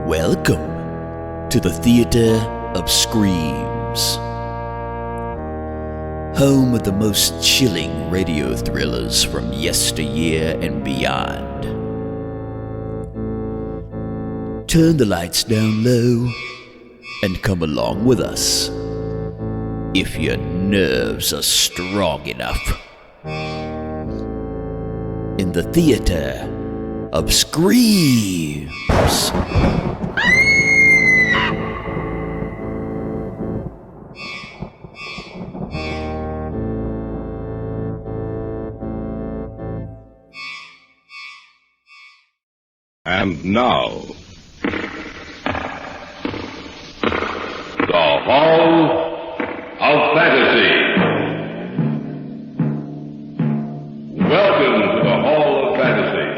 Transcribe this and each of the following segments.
Welcome to the Theater of Screams, home of the most chilling radio thrillers from yesteryear and beyond. Turn the lights down low and come along with us, if your nerves are strong enough. In the Theater of Screams. And now, the Hall of Fantasy. Welcome to the Hall of Fantasy.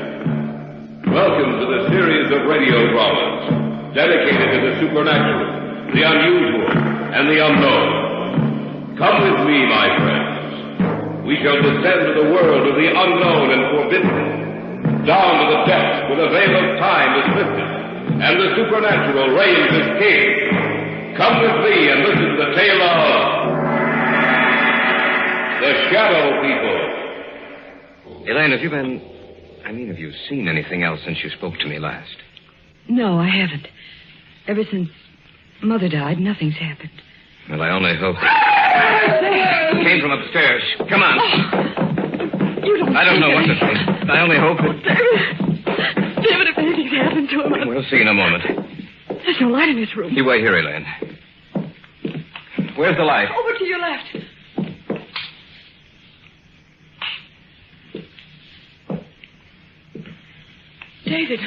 Welcome to the series of radio dramas dedicated to the supernatural, the unusual, and the unknown. Come with me, my friends. We shall descend to the world of the unknown and forbidden. Down to the depths where the veil of time is lifted, and the supernatural reigns as king. Come with me and listen to the tale of the Shadow People. Elaine, have you seen anything else since you spoke to me last? No, I haven't. Ever since Mother died, nothing's happened. Well, I only hope that... Came from upstairs. Come on. Oh. I don't know what to think. I only hope that... David, if anything's happened to him... We'll see in a moment. There's no light in this room. You wait here, Elaine. Where's the light? Over to your left. David,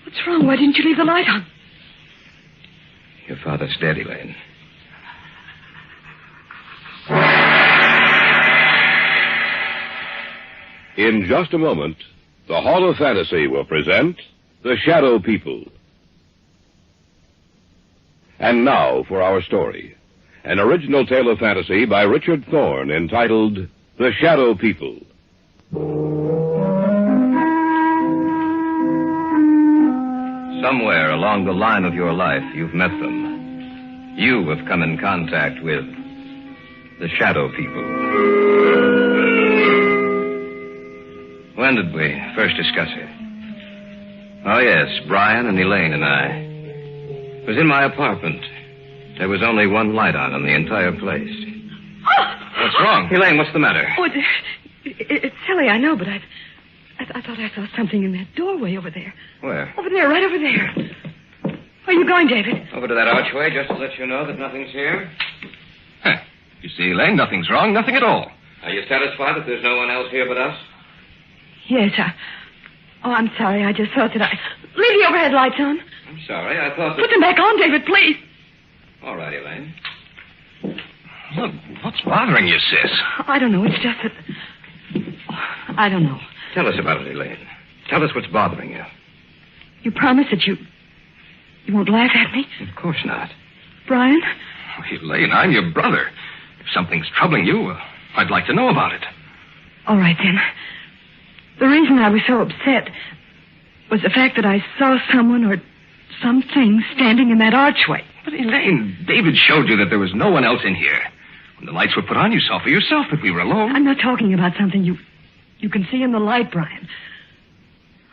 what's wrong? Why didn't you leave the light on? Your father's dead, Elaine. In just a moment, the Hall of Fantasy will present The Shadow People. And now for our story. An original tale of fantasy by Richard Thorne entitled The Shadow People. Somewhere along the line of your life, you've met them. You have come in contact with the Shadow People. When did we first discuss it? Oh, yes, Brian and Elaine and I. It was in my apartment. There was only one light on in the entire place. What's wrong? Elaine, what's the matter? Oh, it's silly, I know, but I thought I saw something in that doorway over there. Where? Over there, right over there. Where are you going, David? Over to that archway, just to let you know that nothing's here. Huh. You see, Elaine, nothing's wrong, nothing at all. Are you satisfied that there's no one else here but us? Yes, I'm sorry. I just thought that Leave the overhead lights on. I'm sorry. I thought that... Put them back on, David, please. All right, Elaine. Look, what's bothering you, sis? I don't know. It's just that... I don't know. Tell us about it, Elaine. Tell us what's bothering you. You promise that you won't laugh at me? Of course not. Brian? Oh, Elaine, I'm your brother. If something's troubling you, I'd like to know about it. All right, then. The reason I was so upset was the fact that I saw someone or something standing in that archway. But, Elaine, David showed you that there was no one else in here. When the lights were put on, you saw for yourself that we were alone. I'm not talking about something you can see in the light, Brian.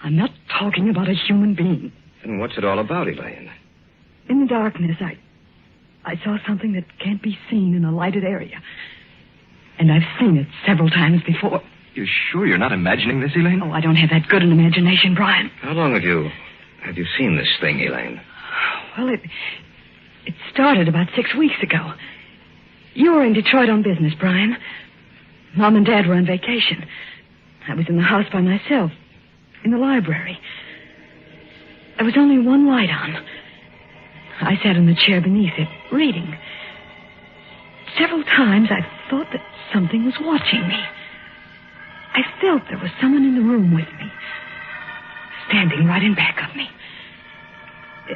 I'm not talking about a human being. Then what's it all about, Elaine? In the darkness, I saw something that can't be seen in a lighted area. And I've seen it several times before. You're sure you're not imagining this, Elaine? Oh, I don't have that good an imagination, Brian. How long have you seen this thing, Elaine? Well, it started about 6 weeks ago. You were in Detroit on business, Brian. Mom and Dad were on vacation. I was in the house by myself, in the library. There was only one light on. I sat in the chair beneath it, reading. Several times I thought that something was watching me. I felt there was someone in the room with me, standing right in back of me.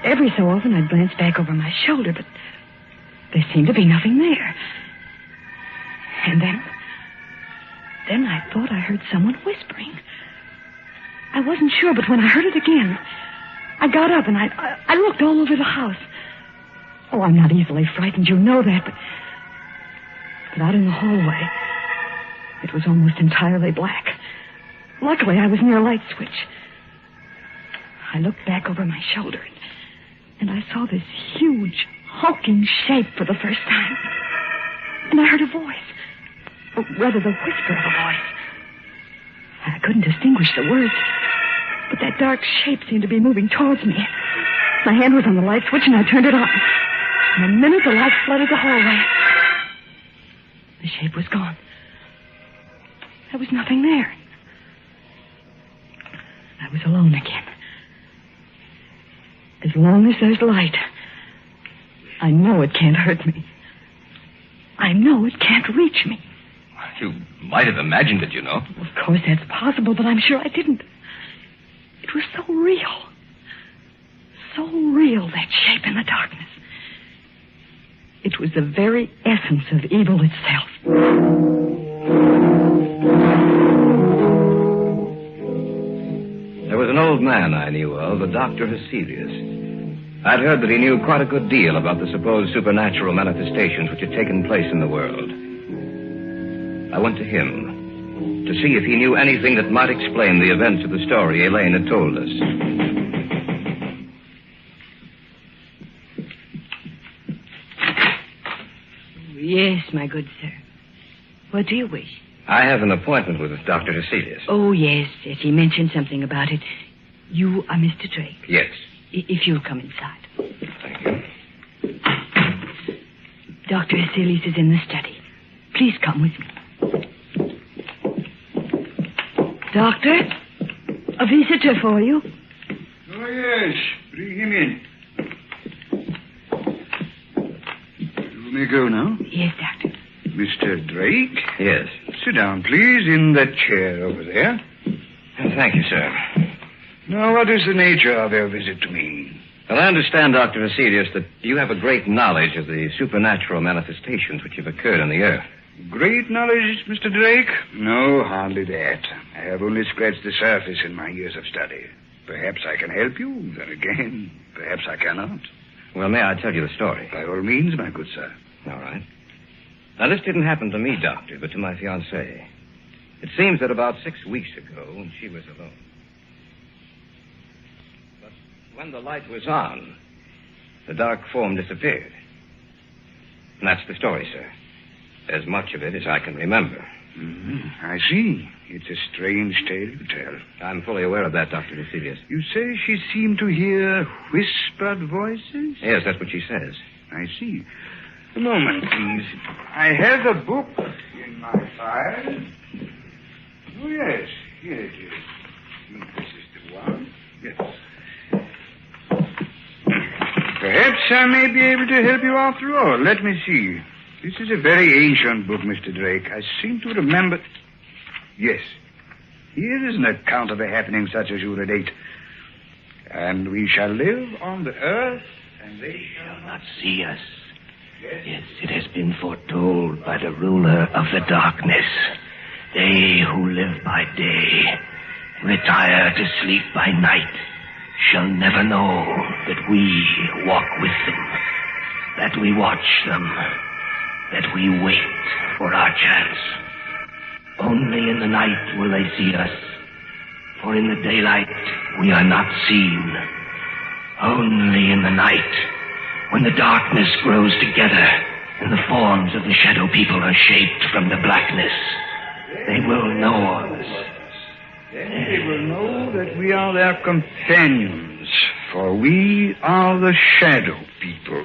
Every so often I'd glance back over my shoulder, but there seemed to be nothing there. And then I thought I heard someone whispering. I wasn't sure, but when I heard it again, I got up and I looked all over the house. Oh, I'm not easily frightened, you know that, but out in the hallway, it was almost entirely black. Luckily, I was near a light switch. I looked back over my shoulder, and I saw this huge, hulking shape for the first time. And I heard a voice, or rather the whisper of a voice. I couldn't distinguish the words, but that dark shape seemed to be moving towards me. My hand was on the light switch, and I turned it on. In a minute, the light flooded the hallway. The shape was gone. There was nothing there. I was alone again. As long as there's light, I know it can't hurt me. I know it can't reach me. You might have imagined it, you know. Of course, that's possible, but I'm sure I didn't. It was so real. So real, that shape in the darkness. It was the very essence of evil itself. There was an old man I knew of, a Dr. Hyselius. I'd heard that he knew quite a good deal about the supposed supernatural manifestations which had taken place in the world. I went to him to see if he knew anything that might explain the events of the story Elaine had told us. Yes, my good sir. What do you wish? I have an appointment with Dr. Hyselius. Oh, yes. He mentioned something about it. You are Mr. Drake. Yes. If you'll come inside. Thank you. Dr. Hyselius is in the study. Please come with me. Doctor, a visitor for you. Oh, yes. Bring him in. You may go now. Yes, Doctor. Mr. Drake? Yes. Sit down, please, in that chair over there. Thank you, sir. Now, what is the nature of your visit to me? Well, I understand, Dr. Hyselius, that you have a great knowledge of the supernatural manifestations which have occurred on the earth. Great knowledge, Mr. Drake? No, hardly that. I have only scratched the surface in my years of study. Perhaps I can help you. Then again, perhaps I cannot. Well, may I tell you the story? By all means, my good sir. All right. Now, this didn't happen to me, Doctor, but to my fiancée. It seems that about 6 weeks ago, when she was alone. But when the light was on, the dark form disappeared. And that's the story, sir. As much of it as I can remember. Mm-hmm. I see. It's a strange tale you tell. I'm fully aware of that, Dr. Hyselius. You say she seemed to hear whispered voices? Yes, that's what she says. I see. A moment, please. I have a book in my file. Oh, yes. Here it is. This is the one. Yes. Perhaps I may be able to help you after all. Let me see. This is a very ancient book, Mr. Drake. I seem to remember... Yes. Here is an account of a happening such as you relate. And we shall live on the earth, and they shall not see us. Yes, it has been foretold by the ruler of the darkness. They who live by day, retire to sleep by night, shall never know that we walk with them, that we watch them, that we wait for our chance. Only in the night will they see us, for in the daylight we are not seen. Only in the night, when the darkness grows together and the forms of the shadow people are shaped from the blackness, they will know us. Then they will know that we are their companions, for we are the shadow people.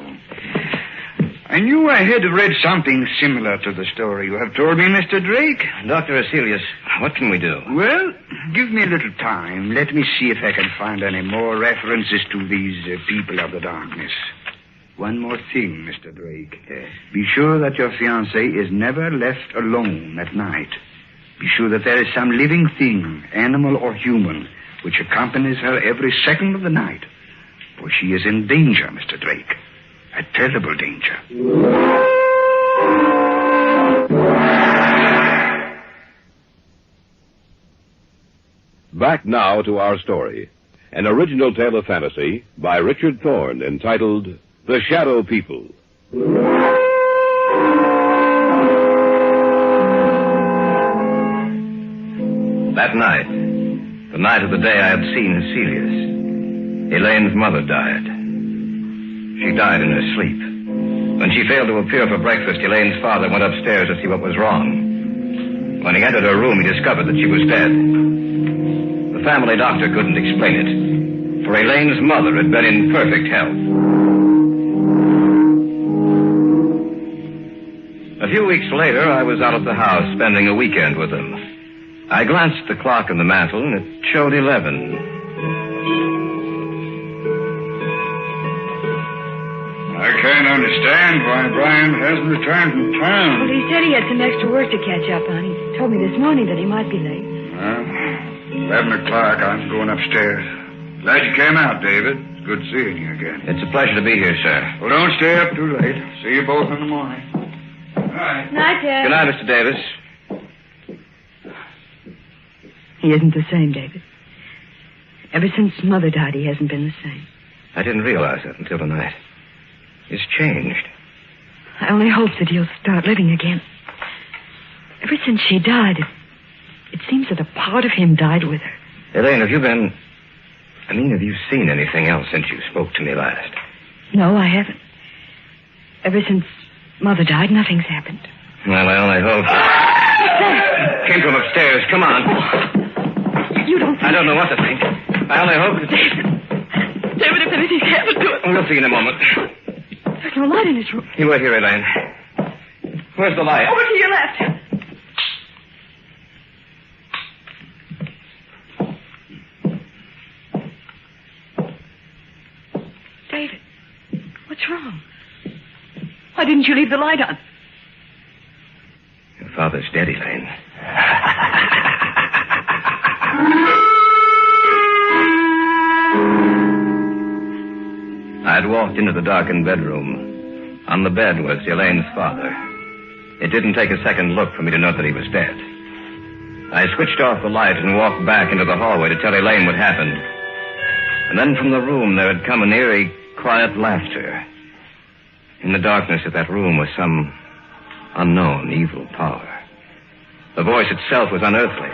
I knew I had read something similar to the story you have told me, Mr. Drake. Dr. Hyselius, what can we do? Well, give me a little time. Let me see if I can find any more references to these people of the darkness. One more thing, Mr. Drake. Be sure that your fiancée is never left alone at night. Be sure that there is some living thing, animal or human, which accompanies her every second of the night. For she is in danger, Mr. Drake. A terrible danger. Back now to our story. an original tale of fantasy by Richard Thorne entitled The Shadow People. That night, the night of the day I had seen Cecilius, Elaine's mother died. She died in her sleep. When she failed to appear for breakfast, Elaine's father went upstairs to see what was wrong. When he entered her room, he discovered that she was dead. The family doctor couldn't explain it, for Elaine's mother had been in perfect health. A few weeks later, I was out at the house spending a weekend with them. I glanced at the clock on the mantel, and it showed 11. I can't understand why Brian hasn't returned from town. Well, he said he had some extra work to catch up on. He told me this morning that he might be late. Well, 11 o'clock, I'm going upstairs. Glad you came out, David. It's good seeing you again. It's a pleasure to be here, sir. Well, don't stay up too late. See you both in the morning. Good night. Night, Dad. Good night, Mr. Davis. He isn't the same, David. Ever since Mother died, he hasn't been the same. I didn't realize that until tonight. He's changed. I only hope that he'll start living again. Ever since she died, it seems that a part of him died with her. Elaine, have you seen anything else since you spoke to me last? No, I haven't. Ever since Mother died, nothing's happened. Well, I only hope. Came from upstairs. Come on. You don't think... I don't know what to think. I only hope that... David, if anything's happened to him... We'll see in a moment. There's no light in his room. You wait here, Elaine. Where's the light? Over to your left. David, what's wrong? Why didn't you leave the light on? Your father's dead, Elaine. I had walked into the darkened bedroom. On the bed was Elaine's father. It didn't take a second look for me to know that he was dead. I switched off the light and walked back into the hallway to tell Elaine what happened. And then from the room there had come an eerie, quiet laughter. In the darkness of that room was some unknown evil power. The voice itself was unearthly.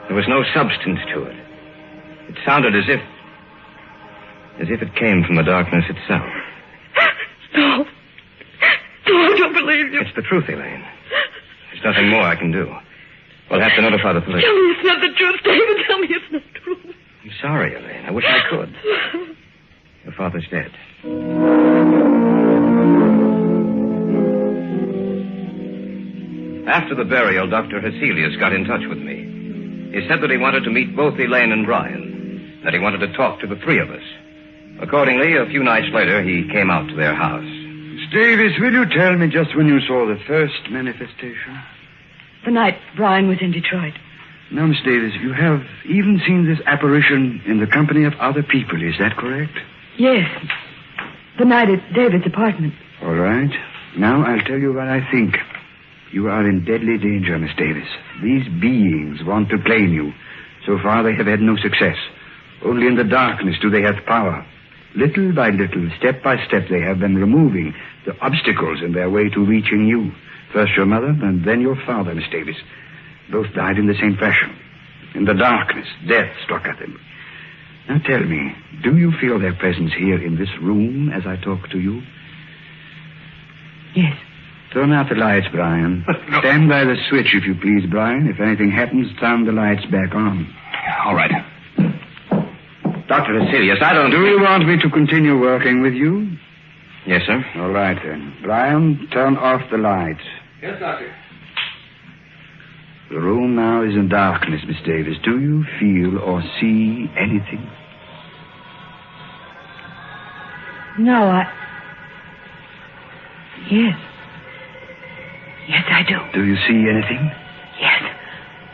There was no substance to it. It sounded as if it came from the darkness itself. No. No, I don't believe you. It's the truth, Elaine. There's nothing more I can do. We'll have to notify the police. Tell me it's not the truth, David. Tell me it's not true. I'm sorry, Elaine. I wish I could. Your father's dead. After the burial, Dr. Hecelius got in touch with me. He said that he wanted to meet both Elaine and Brian, that he wanted to talk to the three of us. Accordingly, a few nights later, he came out to their house. Miss Davis, will you tell me just when you saw the first manifestation? The night Brian was in Detroit. Now, Miss Davis, you have even seen this apparition in the company of other people, is that correct? Yes. The night at David's apartment. All right. Now I'll tell you what I think. You are in deadly danger, Miss Davis. These beings want to claim you. So far, they have had no success. Only in the darkness do they have power. Little by little, step by step, they have been removing the obstacles in their way to reaching you. First your mother, and then your father, Miss Davis. Both died in the same fashion. In the darkness, death struck at them. Now tell me, do you feel their presence here in this room as I talk to you? Yes. Turn out the lights, Brian. No. Stand by the switch, if you please, Brian. If anything happens, turn the lights back on. All right. Dr. Hecelius, I don't... Do you want me to continue working with you? Yes, sir. All right, then. Brian, turn off the lights. Yes, Doctor. The room now is in darkness, Miss Davis. Do you feel or see anything? No, Yes. Yes, I do. Do you see anything? Yes.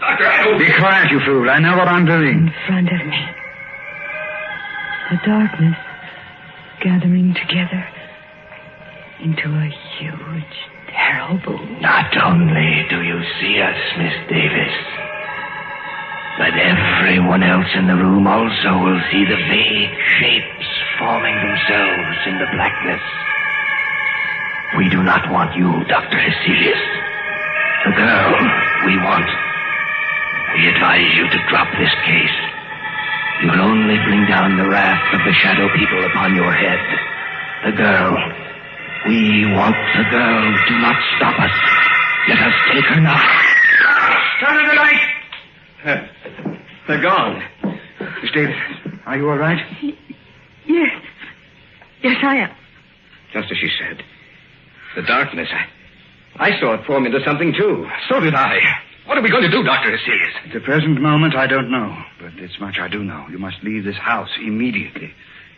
Doctor, I don't... Be quiet, you fool. I know what I'm doing. In front of me. The darkness gathering together into a huge, terrible... Not only do you see us, Miss Davis, But everyone else in the room also will see the vague shapes forming themselves in the blackness. We do not want you, Dr. Hecelius. The girl we want. We advise you to drop this case. You will only bring down the wrath of the shadow people upon your head. The girl. We want the girl. Do not stop us. Let us take her now. Turn on the light! They're gone. Miss Davis, are you all right? Yes. Yes, I am. Just as she said. The darkness. I saw it form into something, too. So did I. What are we going to do, Dr. Hecelius? At the present moment, I don't know. But this much I do know. You must leave this house immediately.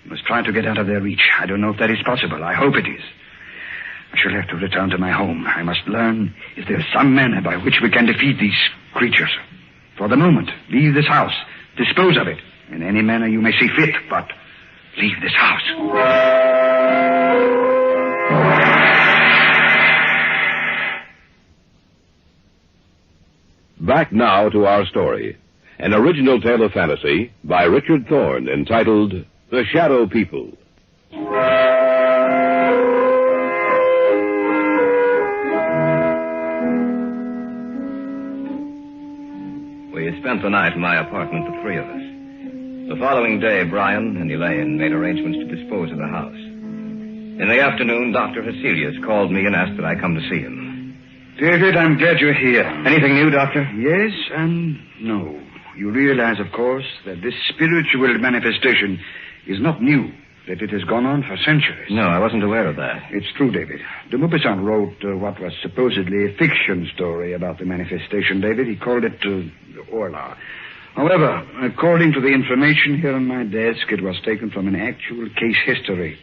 You must try to get out of their reach. I don't know if that is possible. I hope it is. I shall have to return to my home. I must learn if there is some manner by which we can defeat these creatures. For the moment, leave this house. Dispose of it in any manner you may see fit, but leave this house. Back now to our story. An original tale of fantasy by Richard Thorne entitled The Shadow People. We spent the night in my apartment, the three of us. The following day, Brian and Elaine made arrangements to dispose of the house. In the afternoon, Dr. Hecelius called me and asked that I come to see him. David, I'm glad you're here. Anything new, Doctor? Yes and no. You realize, of course, that this spiritual manifestation is not new, that it has gone on for centuries. No, I wasn't aware of that. It's true, David. De Maupassant wrote what was supposedly a fiction story about the manifestation, David. He called it Orla. However, according to the information here on my desk, it was taken from an actual case history.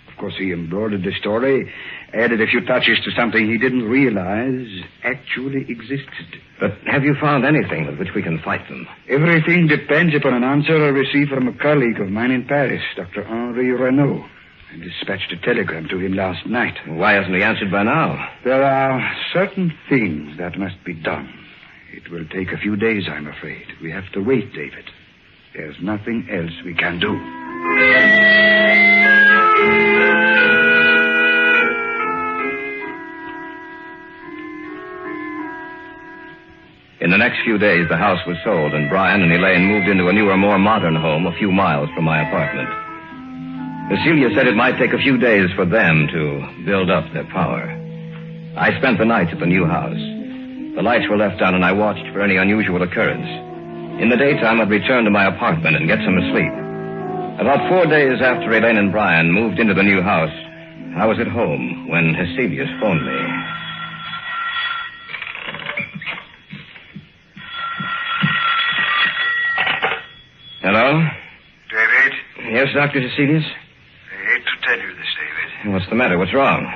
Of course, he embroidered the story, added a few touches to something he didn't realize actually existed. But have you found anything with which we can fight them? Everything depends upon an answer I received from a colleague of mine in Paris, Dr. Henri Renaud. I dispatched a telegram to him last night. Why hasn't he answered by now? There are certain things that must be done. It will take a few days, I'm afraid. We have to wait, David. There's nothing else we can do. In the next few days, the house was sold, and Brian and Elaine moved into a newer, more modern home a few miles from my apartment. Cecilia said it might take a few days for them to build up their power. I spent the nights at the new house. The lights were left on, and I watched for any unusual occurrence. In the daytime, I'd return to my apartment and get some sleep. About 4 days after Elaine and Brian moved into the new house, I was at home when Hecelius phoned me. Hello? David? Yes, Dr. Hecelius? I hate to tell you this, David. What's the matter? What's wrong?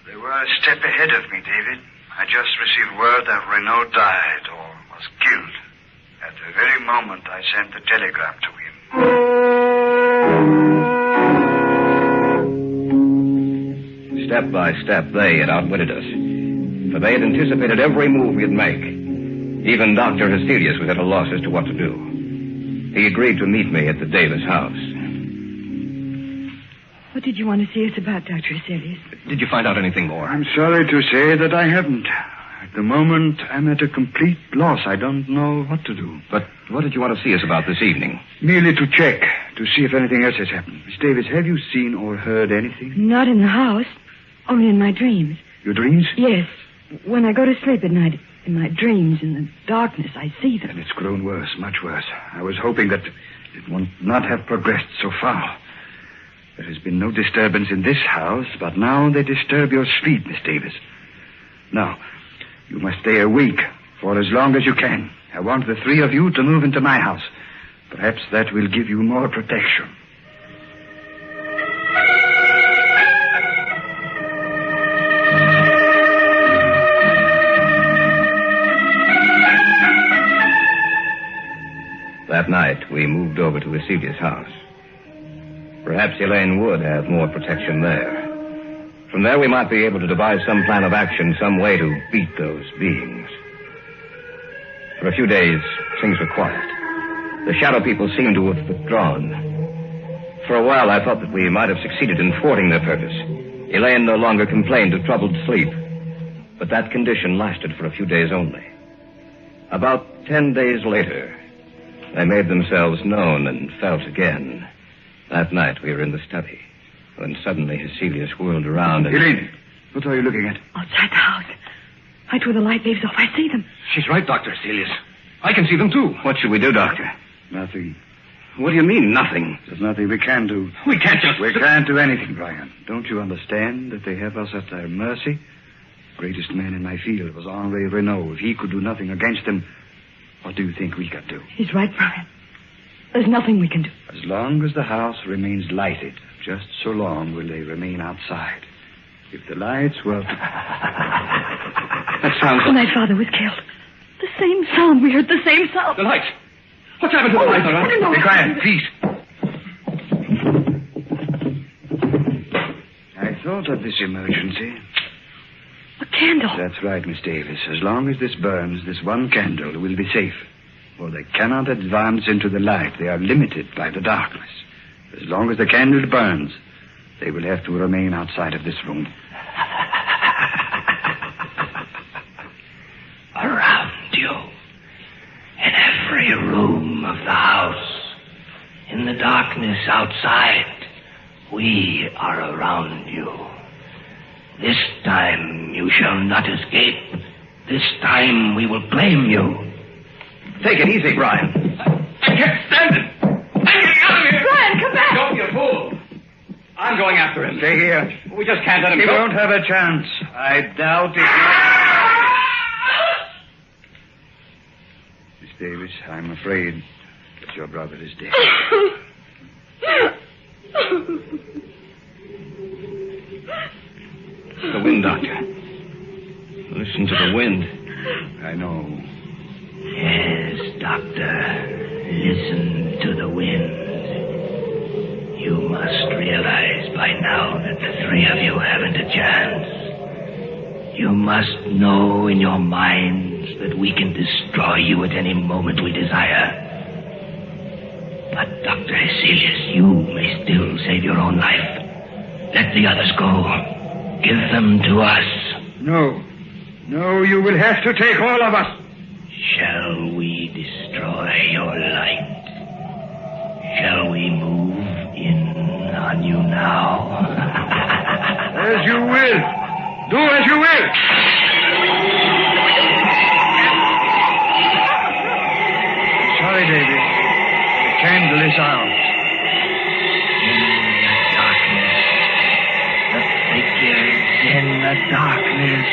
They were a step ahead of me, David. I just received word that Renaud died or was killed. At the very moment I sent the telegram to him. Step by step, they had outwitted us. For they had anticipated every move we'd make. Even Dr. Hecelius was at a loss as to what to do. He agreed to meet me at the Davis house. What did you want to see us about, Dr. Hecelius? Did you find out anything more? I'm sorry to say that I haven't. At the moment, I'm at a complete loss. I don't know what to do. But what did you want to see us about this evening? Merely to check, to see if anything else has happened. Miss Davis, have you seen or heard anything? Not in the house, only in my dreams. Your dreams? Yes. When I go to sleep at night, in my dreams, in the darkness, I see them. And it's grown worse, much worse. I was hoping that it would not have progressed so far. There has been no disturbance in this house, but now they disturb your sleep, Miss Davis. Now, you must stay awake for as long as you can. I want the three of you to move into my house. Perhaps that will give you more protection. That night, we moved over to Hecelius' house. Perhaps Elaine would have more protection there. From there, we might be able to devise some plan of action, some way to beat those beings. For a few days, things were quiet. The shadow people seemed to have withdrawn. For a while, I thought that we might have succeeded in thwarting their purpose. Elaine no longer complained of troubled sleep. But that condition lasted for a few days only. About 10 days later, they made themselves known and felt again. That night, we were in the study, when suddenly Hecelius whirled around and... Elaine, what are you looking at? Outside the house. Right where the light leaves off. I see them. She's right, Dr. Hecelius. I can see them, too. What should we do, Doctor? Nothing. What do you mean, nothing? There's nothing we can do. We can't just... We can't do anything, Brian. Don't you understand that they have us at their mercy? The greatest man in my field was Henri Renault. If he could do nothing against them, what do you think we could do? He's right, Brian. There's nothing we can do. As long as the house remains lighted, just so long will they remain outside. If the lights were... That sounds... When my father was killed. The same sound. We heard the same sound. The lights. What's happened to the lights, all right? No. Be quiet, please. I thought of this emergency. A candle. That's right, Miss Davis. As long as this burns, this one candle will be safe. For they cannot advance into the light. They are limited by the darkness. As long as the candle burns, they will have to remain outside of this room. Around you. In every room of the house. In the darkness outside. We are around you. This time you shall not escape. This time we will claim you. Take it easy, Brian. I can't stand it. I'm getting out of here. Brian, come back. Don't be a fool. I'm going after him. Stay here. We just can't let him He go. won't have a chance. I doubt it. Miss Davis, I'm afraid that your brother is dead. The wind, Doctor. Listen to the wind. I know. Yes, Doctor. Listen to the wind. You must realize by now that the three of you haven't a chance. You must know in your minds that we can destroy you at any moment we desire. But, Dr. Hecelius, you may still save your own life. Let the others go. Give them to us. No. No, you will have to take all of us. Shall we destroy your light? Shall we move in on you now? As you will. Do as you will. Sorry, David. The candle is out. In the darkness. The figures in the darkness.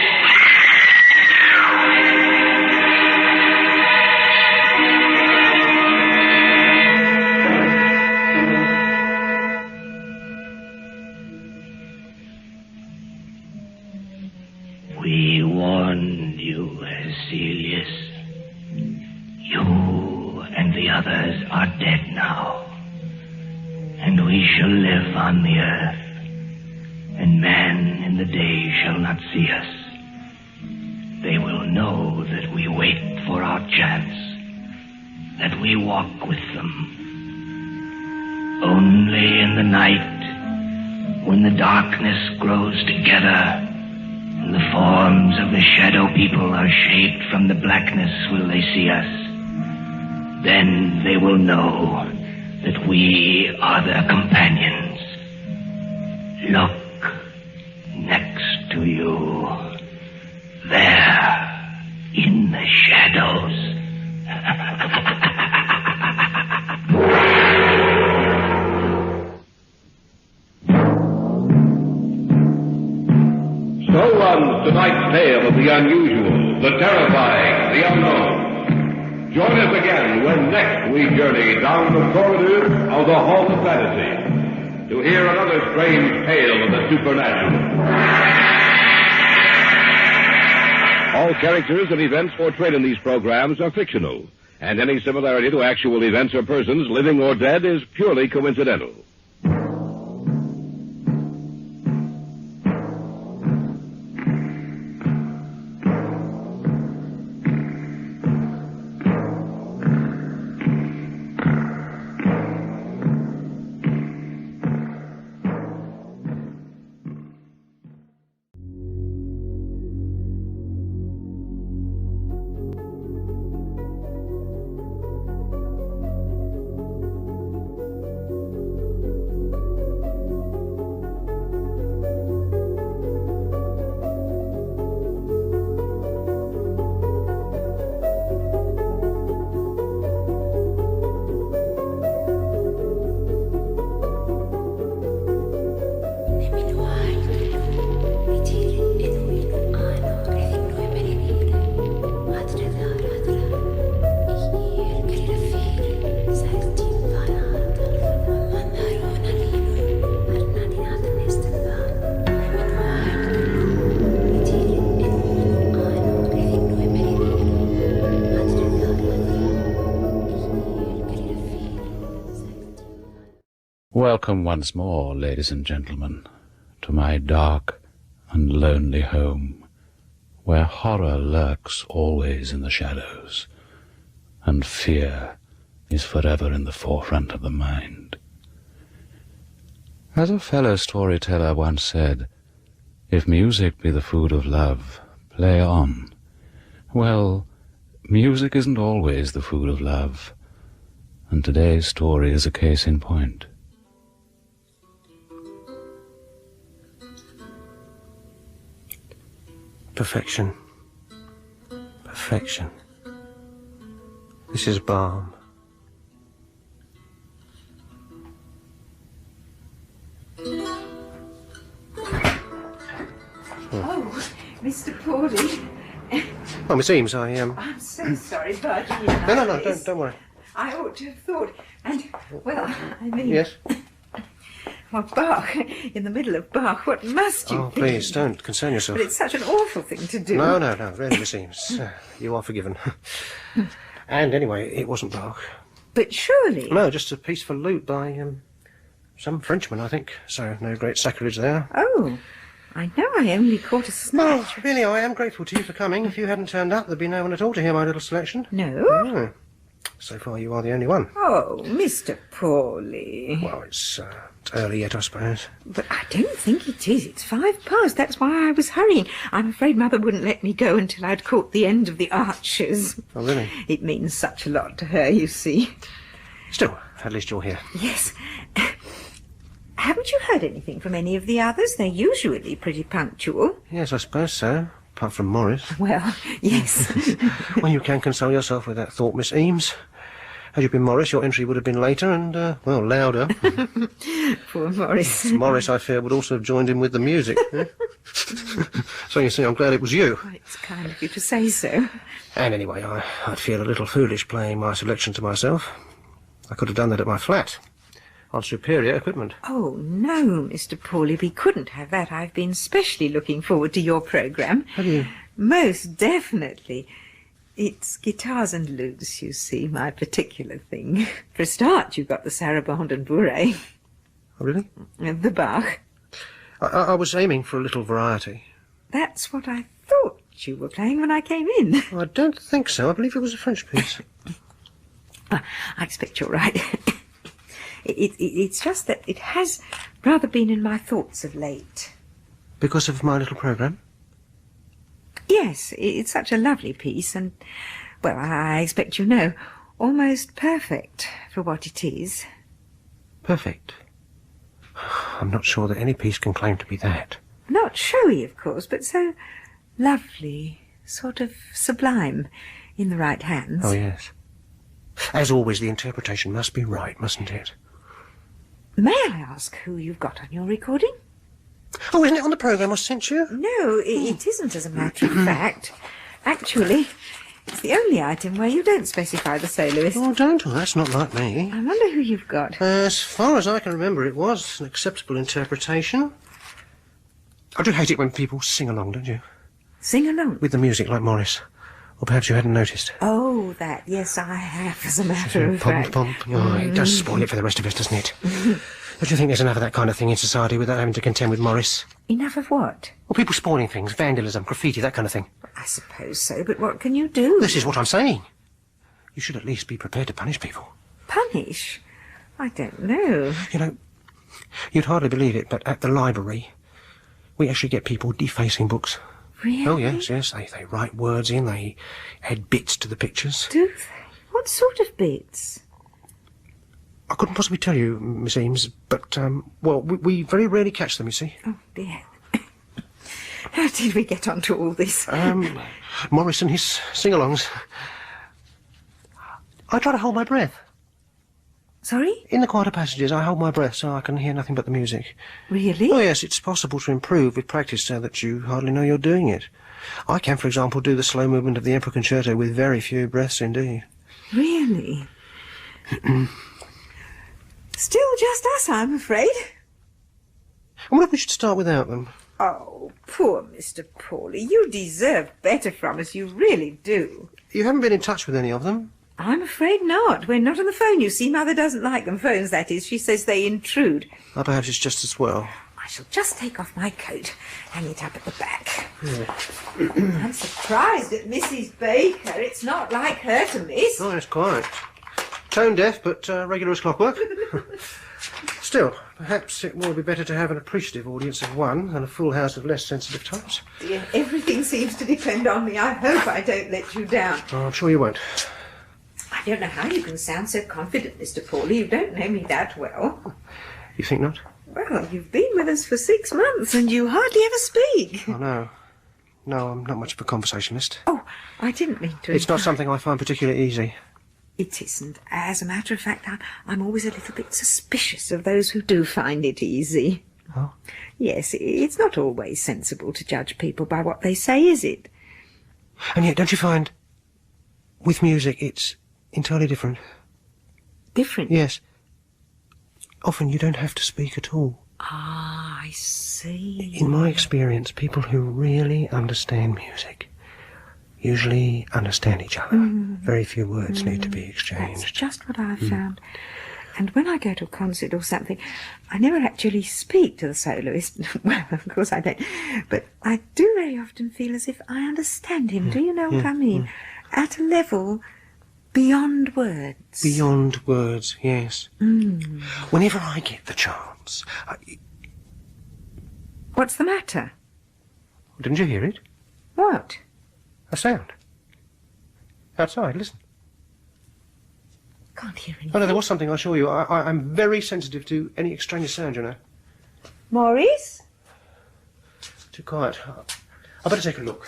We warned you, Hecelius. You and the others are dead now. And we shall live on the earth. And man in the day shall not see us. They will know that we wait for our chance. That we walk with them. Only in the night, when the darkness grows together, and the forms of the shadow people are shaped from the blackness, will they see us. Then they will know that we are their companions. Look next to you. There, in the shadows. So runs tonight's tale of the unusual, the terrifying, the unknown. Join us again when next we journey down the corridors of the Hall of Fantasy to hear another strange tale of the supernatural. All characters and events portrayed in these programs are fictional, and any similarity to actual events or persons, living or dead, is purely coincidental. Welcome once more, ladies and gentlemen, to my dark and lonely home, where horror lurks always in the shadows, and fear is forever in the forefront of the mind. As a fellow storyteller once said, if music be the food of love, play on. Well, music isn't always the food of love, and today's story is a case in point. Perfection. Perfection. This is balm. Oh, Mr. Pawley. Oh, Miss Eames, I'm so sorry, barging in No, like this. don't worry. I ought to have thought. And, well, I mean... Yes? Well, Bach, in the middle of Bach, what must you Oh, think? please, don't concern yourself. But it's such an awful thing to do. No, really, Miss Eames. You are forgiven. And anyway, it wasn't Bach. But surely... No, just a piece for lute by, some Frenchman, I think. So, no great sacrilege there. Oh, I know I only caught a snatch. Oh, really, I am grateful to you for coming. If you hadn't turned up, there'd be no one at all to hear my little selection. No? Oh. So far, you are the only one. Oh, Mr. Pawley. Well, it's early yet, I suppose. But I don't think it is. It's 5 past. That's why I was hurrying. I'm afraid Mother wouldn't let me go until I'd caught the end of the arches. Oh, really? It means such a lot to her, you see. Still, at least you're here. Yes. Haven't you heard anything from any of the others? They're usually pretty punctual. Yes, I suppose so. Apart from Morris. Well, yes. Well, you can console yourself with that thought, Miss Eames. Had you been Morris, your entry would have been later and, well, louder. Poor Morris. Morris, I fear, would also have joined in with the music. So you see, I'm glad it was you. Oh, it's kind of you to say so. And anyway, I'd feel a little foolish playing my selection to myself. I could have done that at my flat. On superior equipment. Oh, no, Mr. Pawley, we couldn't have that. I've been specially looking forward to your programme. Have you? Most definitely. It's guitars and lutes, you see, my particular thing. For a start, you've got the sarabande and bourrée. Oh, really? And the Bach. I was aiming for a little variety. That's what I thought you were playing when I came in. I don't think so. I believe it was a French piece. I expect you're right. It's just that it has rather been in my thoughts of late. Because of my little programme? Yes, it's such a lovely piece and, well, I expect you know, almost perfect for what it is. Perfect. I'm not sure that any piece can claim to be that. Not showy, of course, but so lovely, sort of sublime in the right hands. Oh, yes. As always, the interpretation must be right, mustn't it? May I ask who you've got on your recording? Oh, isn't it on the programme I sent you? No, it isn't, as a matter of fact. Actually, it's the only item where you don't specify the soloist. Oh, don't I? That's not like me. I wonder who you've got. As far as I can remember, it was an acceptable interpretation. I do hate it when people sing along, don't you? Sing along? With the music, like Morris. Or perhaps you hadn't noticed. Oh, that. Yes, I have, as a matter of fact. Pomp. Oh, it does spoil it for the rest of us, doesn't it? Don't you think there's enough of that kind of thing in society without having to contend with Morris? Enough of what? Well, people spoiling things, vandalism, graffiti, that kind of thing. I suppose so, but what can you do? This is what I'm saying. You should at least be prepared to punish people. Punish? I don't know. You know, you'd hardly believe it, but at the library, we actually get people defacing books. Really? Oh, yes. They write words in, they add bits to the pictures. Do they? What sort of bits? I couldn't possibly tell you, Miss Eames, but, well, we very rarely catch them, you see. Oh, dear. How did we get onto all this? Morris and his sing-alongs. I try to hold my breath. Sorry? In the quieter passages, I hold my breath so I can hear nothing but the music. Really? Oh, yes, it's possible to improve with practice so that you hardly know you're doing it. I can, for example, do the slow movement of the Emperor Concerto with very few breaths indeed. Really? Still just us, I'm afraid. And what if we should start without them? Oh, poor Mr. Pawley. You deserve better from us, you really do. You haven't been in touch with any of them? I'm afraid not. We're not on the phone, you see. Mother doesn't like them, phones, that is. She says they intrude. Oh, perhaps it's just as well. I shall just take off my coat, hang it up at the back. I'm surprised at Mrs. Baker. It's not like her to miss. Oh, it's quite. Tone deaf, but regular as clockwork. Still, perhaps it will be better to have an appreciative audience of one than a full house of less sensitive types. Dear, everything seems to depend on me. I hope I don't let you down. Oh, I'm sure you won't. I don't know how you can sound so confident, Mr. Paulie. You don't know me that well. You think not? Well, you've been with us for 6 months and you hardly ever speak. Oh, no. No, I'm not much of a conversationalist. Oh, I didn't mean to. It's not something I find particularly easy. It isn't. As a matter of fact, I'm always a little bit suspicious of those who do find it easy. Oh? Yes, it's not always sensible to judge people by what they say, is it? And yet, don't you find, with music, it's entirely different? Different? Yes. Often you don't have to speak at all. Ah, I see. In my experience, people who really understand music usually understand each other. Very few words need to be exchanged. That's just what I've found. And when I go to a concert or something, I never actually speak to the soloist. Well, of course I don't. But I do very often feel as if I understand him. Do you know what I mean? At a level beyond words. Beyond words, yes. Whenever I get the chance... What's the matter? Didn't you hear it? What? A sound. Outside, listen. Can't hear anything. Oh, no, there was something, I'll show you. I'm very sensitive to any extraneous sound, you know. Maurice? Too quiet. I better take a look.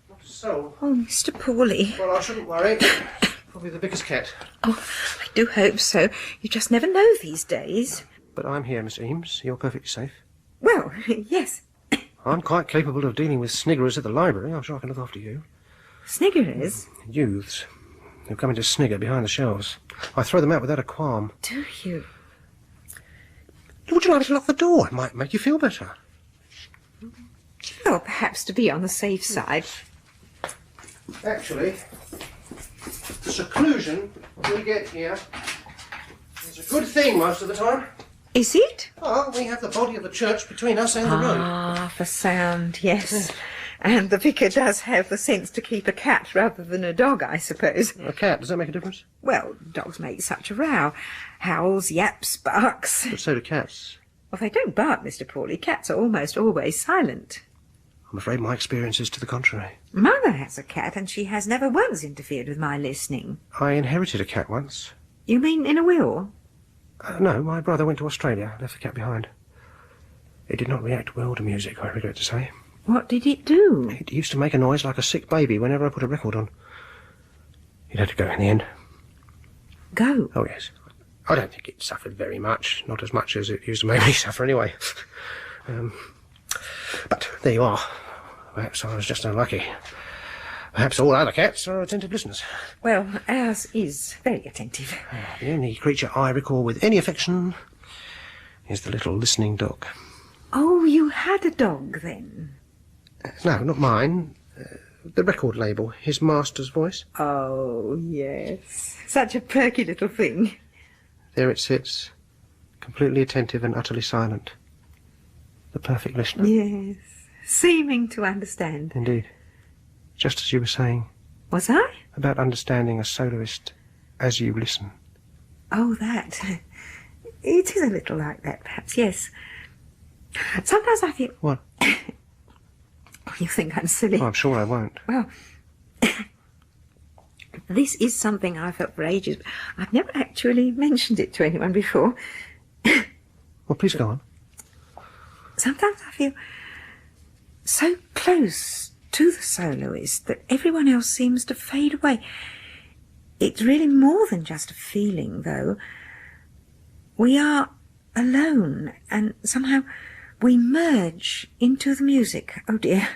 Not a soul. Oh, Mr. Paulie. Well, I shouldn't worry. Probably the vicar's cat. Oh, I do hope so. You just never know these days. But I'm here, Miss Eames. You're perfectly safe. Well, yes. I'm quite capable of dealing with sniggerers at the library. I'm sure I can look after you. Sniggerers? Youths who come in to snigger behind the shelves. I throw them out without a qualm. Do you? Would you like me to lock the door? It might make you feel better. Well, perhaps to be on the safe side. Actually, the seclusion we get here is a good thing most of the time. Is it? Oh, we have the body of the church between us and the road. Ah, for sound, yes. And the vicar does have the sense to keep a cat rather than a dog, I suppose. A cat, does that make a difference? Well, dogs make such a row. Howls, yaps, barks. But so do cats. Well, they don't bark, Mr. Paulie. Cats are almost always silent. I'm afraid my experience is to the contrary. Mother has a cat, and she has never once interfered with my listening. I inherited a cat once. You mean in a will? No, my brother went to Australia, left the cat behind. It did not react well to music, I regret to say. What did it do? It used to make a noise like a sick baby whenever I put a record on. It had to go in the end. Go? Oh, yes. I don't think it suffered very much. Not as much as it used to make me suffer anyway. But there you are. Perhaps I was just unlucky. Perhaps all other cats are attentive listeners. Well, ours is very attentive. The only creature I recall with any affection is the little listening dog. Oh, you had a dog, then? No, not mine. The record label, his master's voice. Oh, yes. Such a perky little thing. There it sits, completely attentive and utterly silent. The perfect listener. Yes, seeming to understand. Indeed. Just as you were saying. Was I? About understanding a soloist as you listen. Oh, that. It is a little like that, perhaps, yes. Sometimes I feel... What? You think I'm silly? Oh, I'm sure I won't. Well, this is something I've felt for ages. But I've never actually mentioned it to anyone before. Well, please go on. Sometimes I feel so close to the soloist that everyone else seems to fade away. It's really more than just a feeling, though. We are alone, and somehow we merge into the music. Oh, dear.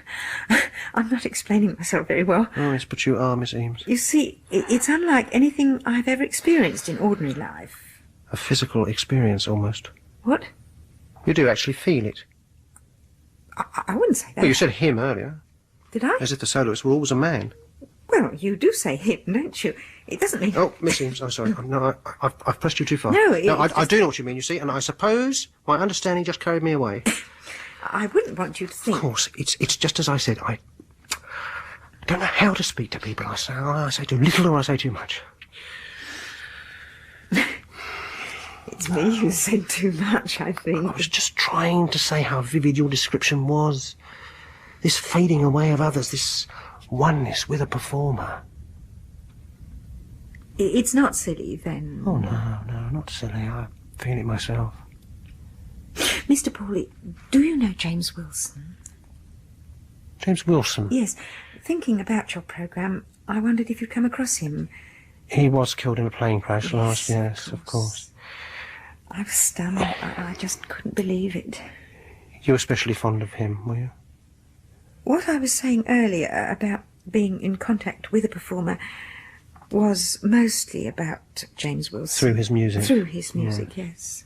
I'm not explaining myself very well. Oh, yes, but you are, Miss Eames. You see, it's unlike anything I've ever experienced in ordinary life. A physical experience, almost. What? You do actually feel it. I wouldn't say that. Well, you said him earlier. Did I? As if the soloist were always a man. Well, you do say him, don't you? It doesn't mean... Oh, Miss Eames, I'm sorry. No, I've pressed you too far. No, I do know what you mean, you see, and I suppose my understanding just carried me away. I wouldn't want you to think... Of course, it's just as I said. I don't know how to speak to people. I say too little or I say too much. It's me who said too much, I think. I was just trying to say how vivid your description was. This fading away of others, this oneness with a performer. It's not silly, then? Oh, no, not silly. I feel it myself. Mr. Pawley, do you know James Wilson? James Wilson? Yes. Thinking about your programme, I wondered if you'd come across him. He was killed in a plane crash last, yes, of course. I was stunned. I just couldn't believe it. You were especially fond of him, were you? What I was saying earlier about being in contact with a performer was mostly about James Wilson. Through his music? Through his music, yes.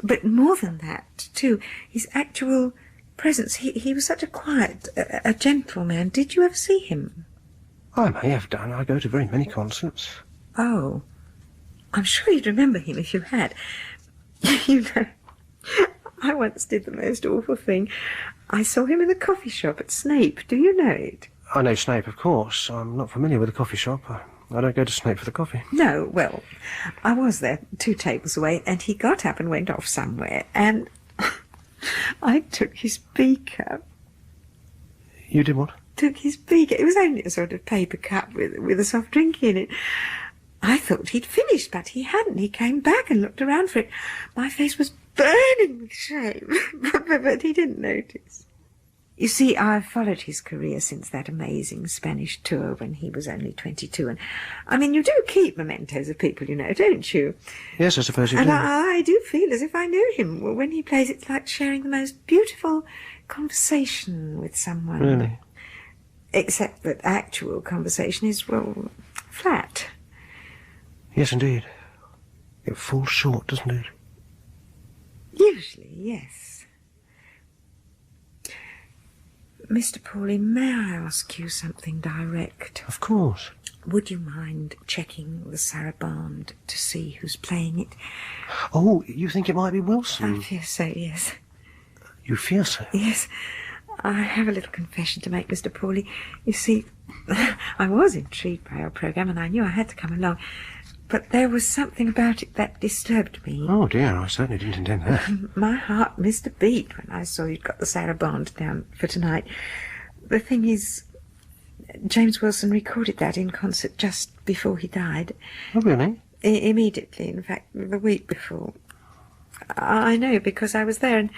But more than that, too, his actual presence. He was such a quiet, a gentle man. Did you ever see him? I may have done. I go to very many concerts. Oh. I'm sure you'd remember him if you had. You know, I once did the most awful thing. I saw him in the coffee shop at Snape. Do you know it? I know Snape, of course. I'm not familiar with the coffee shop. I don't go to Snape for the coffee. No, well, I was there 2 tables away, and he got up and went off somewhere, and I took his beaker. You did what? Took his beaker. It was only a sort of paper cup with a soft drink in it. I thought he'd finished, but he hadn't. He came back and looked around for it. My face was burning with shame, but he didn't notice. You see, I've followed his career since that amazing Spanish tour when he was only 22. And, I mean, you do keep mementos of people, you know, don't you? Yes, I suppose you do. And I do feel as if I know him. When he plays, it's like sharing the most beautiful conversation with someone. Really? Except that actual conversation is, well, flat. Yes, indeed. It falls short, doesn't it? Usually, yes. Mr. Pawley, may I ask you something direct? Of course. Would you mind checking the sarabande to see who's playing it? Oh, you think it might be Wilson? I fear so, yes. You fear so? Yes. I have a little confession to make, Mr. Pawley. You see, I was intrigued by your programme and I knew I had to come along. But there was something about it that disturbed me. Oh, dear, I certainly didn't intend that. My heart missed a beat when I saw you'd got the sarabande down for tonight. The thing is, James Wilson recorded that in concert just before he died. Oh, really? Immediately, in fact, the week before. I know, because I was there and...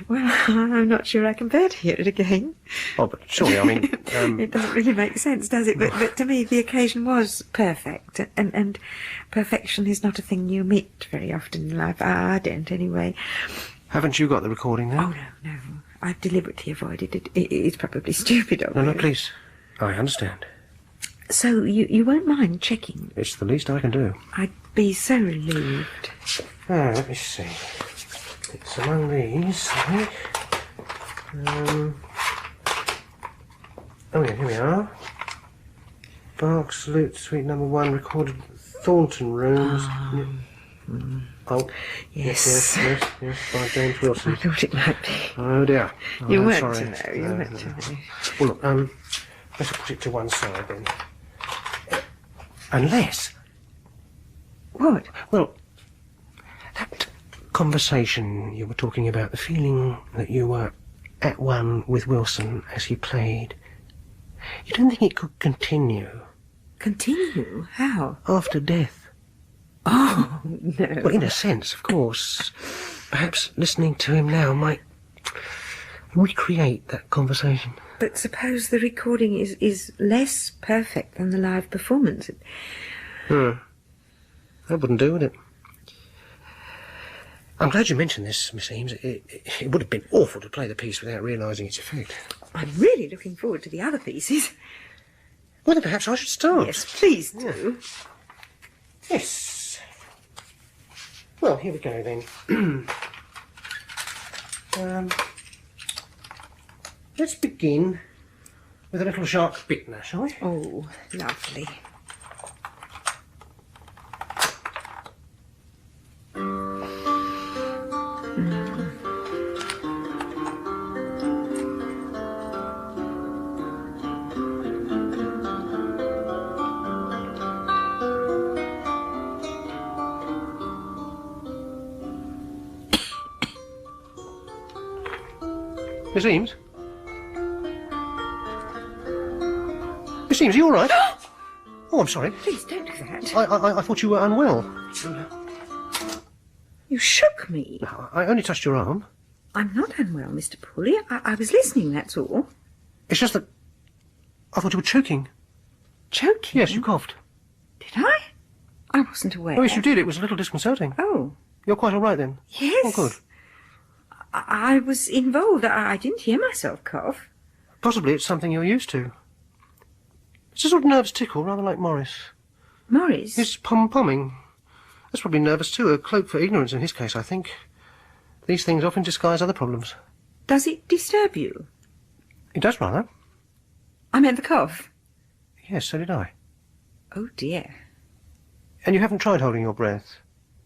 Well, I'm not sure I can bear to hear it again. Oh, but surely, I mean... It doesn't really make sense, does it? But to me, the occasion was perfect. And perfection is not a thing you meet very often in life. I don't, anyway. Haven't you got the recording there? Oh, no. I've deliberately avoided it. It's probably stupid of me. No, please. I understand. So, you won't mind checking? It's the least I can do. I'd be so relieved. Let me see. It's among these, I think. Oh, yeah, here we are. Bark Salute Suite No. 1, recorded at Thornton Rooms. Oh, yes, by James Wilson. I thought it might be. Oh, dear. Oh, you I'm weren't sorry. to know, you weren't to know. Well, look, let's put it to one side, then. Unless... What? Well, that conversation you were talking about, the feeling that you were at one with Wilson as he played, you don't think it could continue? Continue? How? After death. Oh, no. Well, in a sense, of course. Perhaps listening to him now might recreate that conversation. But suppose the recording is less perfect than the live performance. That wouldn't do, would it? I'm glad you mentioned this, Miss Eames. It would have been awful to play the piece without realising its effect. I'm really looking forward to the other pieces. Well, then perhaps I should start. Yes, please do. Yes. Well, here we go then. Let's begin with a little shark bittner, shall we? Oh, lovely. Miss Eames? Miss Eames, are you all right? Oh, I'm sorry. Please don't do that. I thought you were unwell. You shook me. I only touched your arm. I'm not unwell, Mr. Pooley. I was listening, that's all. It's just that I thought you were choking. Choking? Yes, you coughed. Did I? I wasn't aware. Oh, yes, you did. It was a little disconcerting. Oh. You're quite all right then? Yes. Oh, good. I was involved. I didn't hear myself cough. Possibly it's something you're used to. It's a sort of nervous tickle, rather like Morris. Morris? His pom-pomming. That's probably nervous too. A cloak for ignorance in his case, I think. These things often disguise other problems. Does it disturb you? It does, rather. I meant the cough. Yes, so did I. Oh, dear. And you haven't tried holding your breath?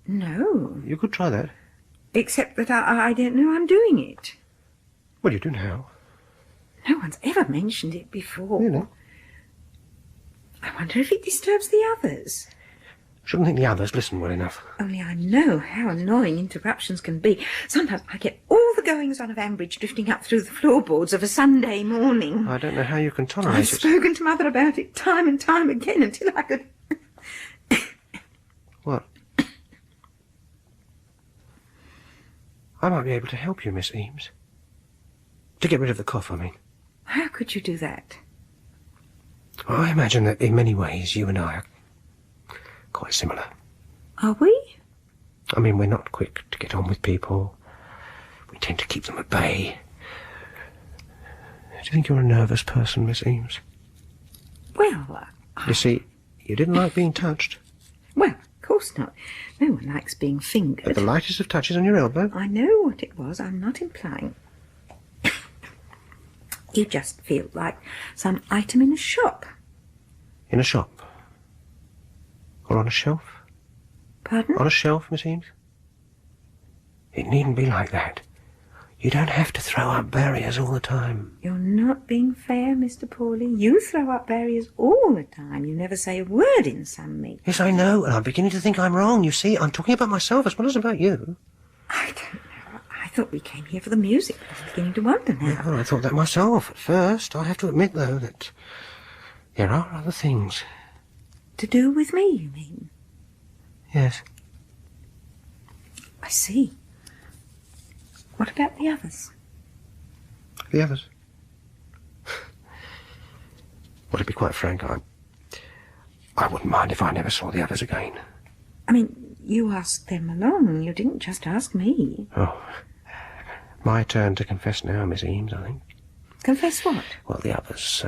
No. You could try that. Except that I don't know I'm doing it. Well, you do now. No one's ever mentioned it before. Really? I wonder if it disturbs the others. Shouldn't think the others listen well enough. Only I know how annoying interruptions can be. Sometimes I get all the goings-on of Ambridge drifting up through the floorboards of a Sunday morning. I don't know how you can tolerate I've it. spoken to Mother about it time and time again until I could... What? I might be able to help you, Miss Eames. To get rid of the cough, I mean. How could you do that? Well, I imagine that in many ways you and I are quite similar. Are we? I mean, we're not quick to get on with people. We tend to keep them at bay. Do you think you're a nervous person, Miss Eames? Well, You see, you didn't like being touched. Well, of course not. No one likes being fingered. But the lightest of touches on your elbow. I know what it was. I'm not implying. You just feel like some item in a shop. In a shop? Or on a shelf? Pardon? On a shelf, Miss Eames? It needn't be like that. You don't have to throw up barriers all the time. You're not being fair, Mr. Pawley. You throw up barriers all the time. You never say a word in some meetings. Yes, I know, and I'm beginning to think I'm wrong. You see, I'm talking about myself as well as about you. I don't know. I thought we came here for the music, but I'm beginning to wonder now. Well, I thought that myself at first. I have to admit, though, that there are other things. To do with me, you mean? Yes. I see. What about the others? The others? Well, to be quite frank, I wouldn't mind if I never saw the others again. I mean, you asked them along. You didn't just ask me. Oh, my turn to confess now, Miss Eames, I think. Confess what? Well, the others,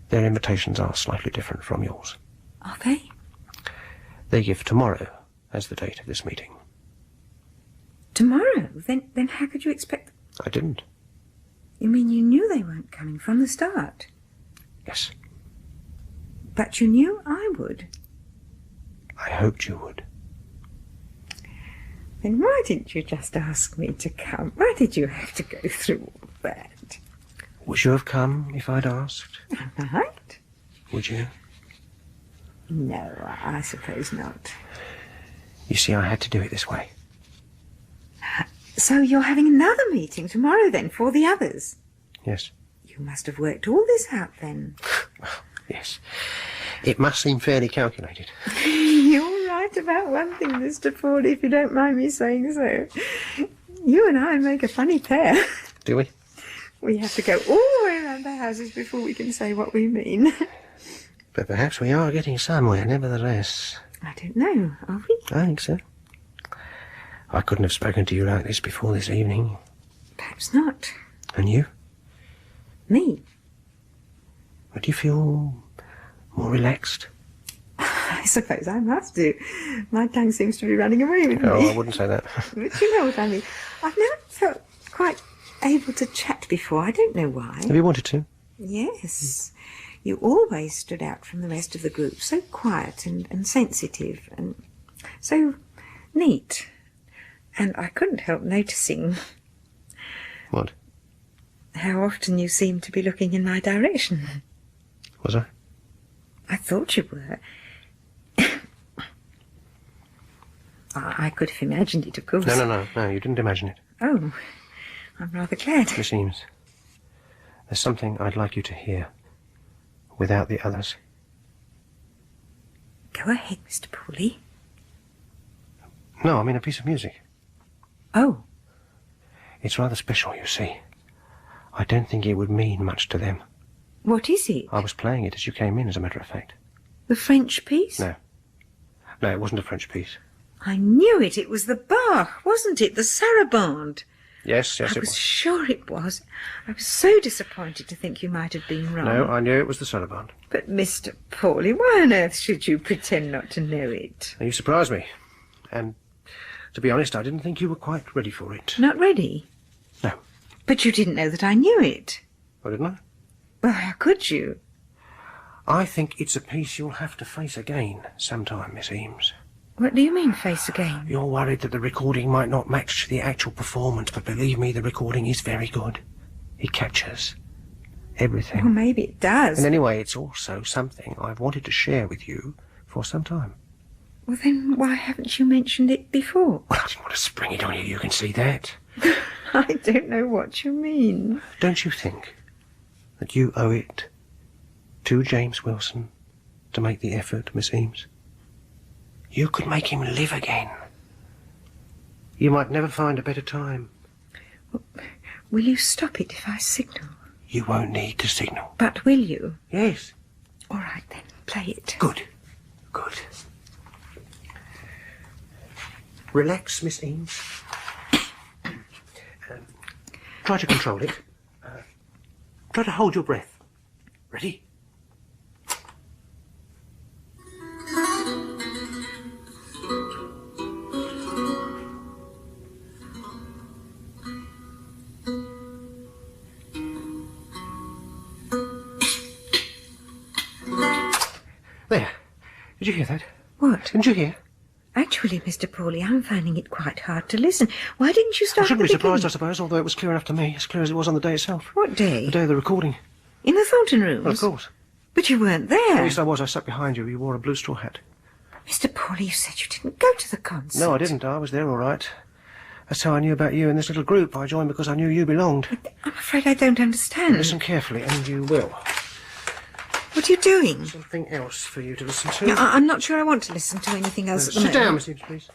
their invitations are slightly different from yours. Are they? They give tomorrow as the date of this meeting. Tomorrow? Then how could you expect... I didn't. You mean you knew they weren't coming from the start? Yes. But you knew I would. I hoped you would. Then why didn't you just ask me to come? Why did you have to go through all that? Would you have come if I'd asked? I might. Would you? No, I suppose not. You see, I had to do it this way. So you're having another meeting tomorrow then, for the others? Yes. You must have worked all this out then. Yes. It must seem fairly calculated. You're right about one thing, Mr. Ford, if you don't mind me saying so. You and I make a funny pair. Do we? We have to go all the way around the houses before we can say what we mean. But perhaps we are getting somewhere, nevertheless. I don't know, are we? I think so. I couldn't have spoken to you like this before this evening. Perhaps not. And you? Me? Would you feel more relaxed? I suppose I must do. My tongue seems to be running away with me. Oh, I wouldn't say that. But you know what I mean. I've never felt quite able to chat before. I don't know why. Have you wanted to? Yes. You always stood out from the rest of the group, so quiet and sensitive and so neat. And I couldn't help noticing... What? How often you seemed to be looking in my direction. Was I? I thought you were. I could have imagined it, of course. No, you didn't imagine it. Oh, I'm rather glad. Miss Eames, there's something I'd like you to hear, without the others. Go ahead, Mr. Pooley. No, I mean a piece of music. Oh. It's rather special, you see. I don't think it would mean much to them. What is it? I was playing it as you came in, as a matter of fact. The French piece? No. No, it wasn't a French piece. I knew it. It was the Bach, wasn't it? The sarabande. Yes, I was sure it was. I was so disappointed to think you might have been wrong. No, I knew it was the sarabande. But, Mr. Pooley, why on earth should you pretend not to know it? You surprised me. And, to be honest, I didn't think you were quite ready for it. Not ready? No. But you didn't know that I knew it. Oh, didn't I? Well, how could you? I think it's a piece you'll have to face again sometime, Miss Eames. What do you mean, face again? You're worried that the recording might not match the actual performance, but believe me, the recording is very good. It captures everything. Well, maybe it does. And anyway, it's also something I've wanted to share with you for some time. Well, then why haven't you mentioned it before? Well, I didn't want to spring it on you, you can see that. I don't know what you mean. Don't you think that you owe it to James Wilson to make the effort, Miss Eames? You could make him live again. You might never find a better time. Well, will you stop it if I signal? You won't need to signal. But will you? Yes. All right, then. Play it. Good. Good. Relax, Miss Eames. Try to control it. Try to hold your breath. Ready? There. Did you hear that? What? Didn't you hear? Actually, Mr. Pooley, I'm finding it quite hard to listen. Why didn't you start I shouldn't at be the surprised, I beginning? suppose, although it was clear enough to me, as clear as it was on the day itself. What day? The day of the recording. In the Thornton rooms? Well, of course. But you weren't there. At least I was. I sat behind you. You wore a blue straw hat. Mr. Pooley, you said you didn't go to the concert. No, I didn't. I was there all right. That's how I knew about you in this little group. I joined because I knew you belonged. I'm afraid I don't understand. Listen carefully, and you will. What are you doing? Something else for you to listen to. No, I'm not sure I want to listen to anything else at the Sit moment. down, Miss Eames, please.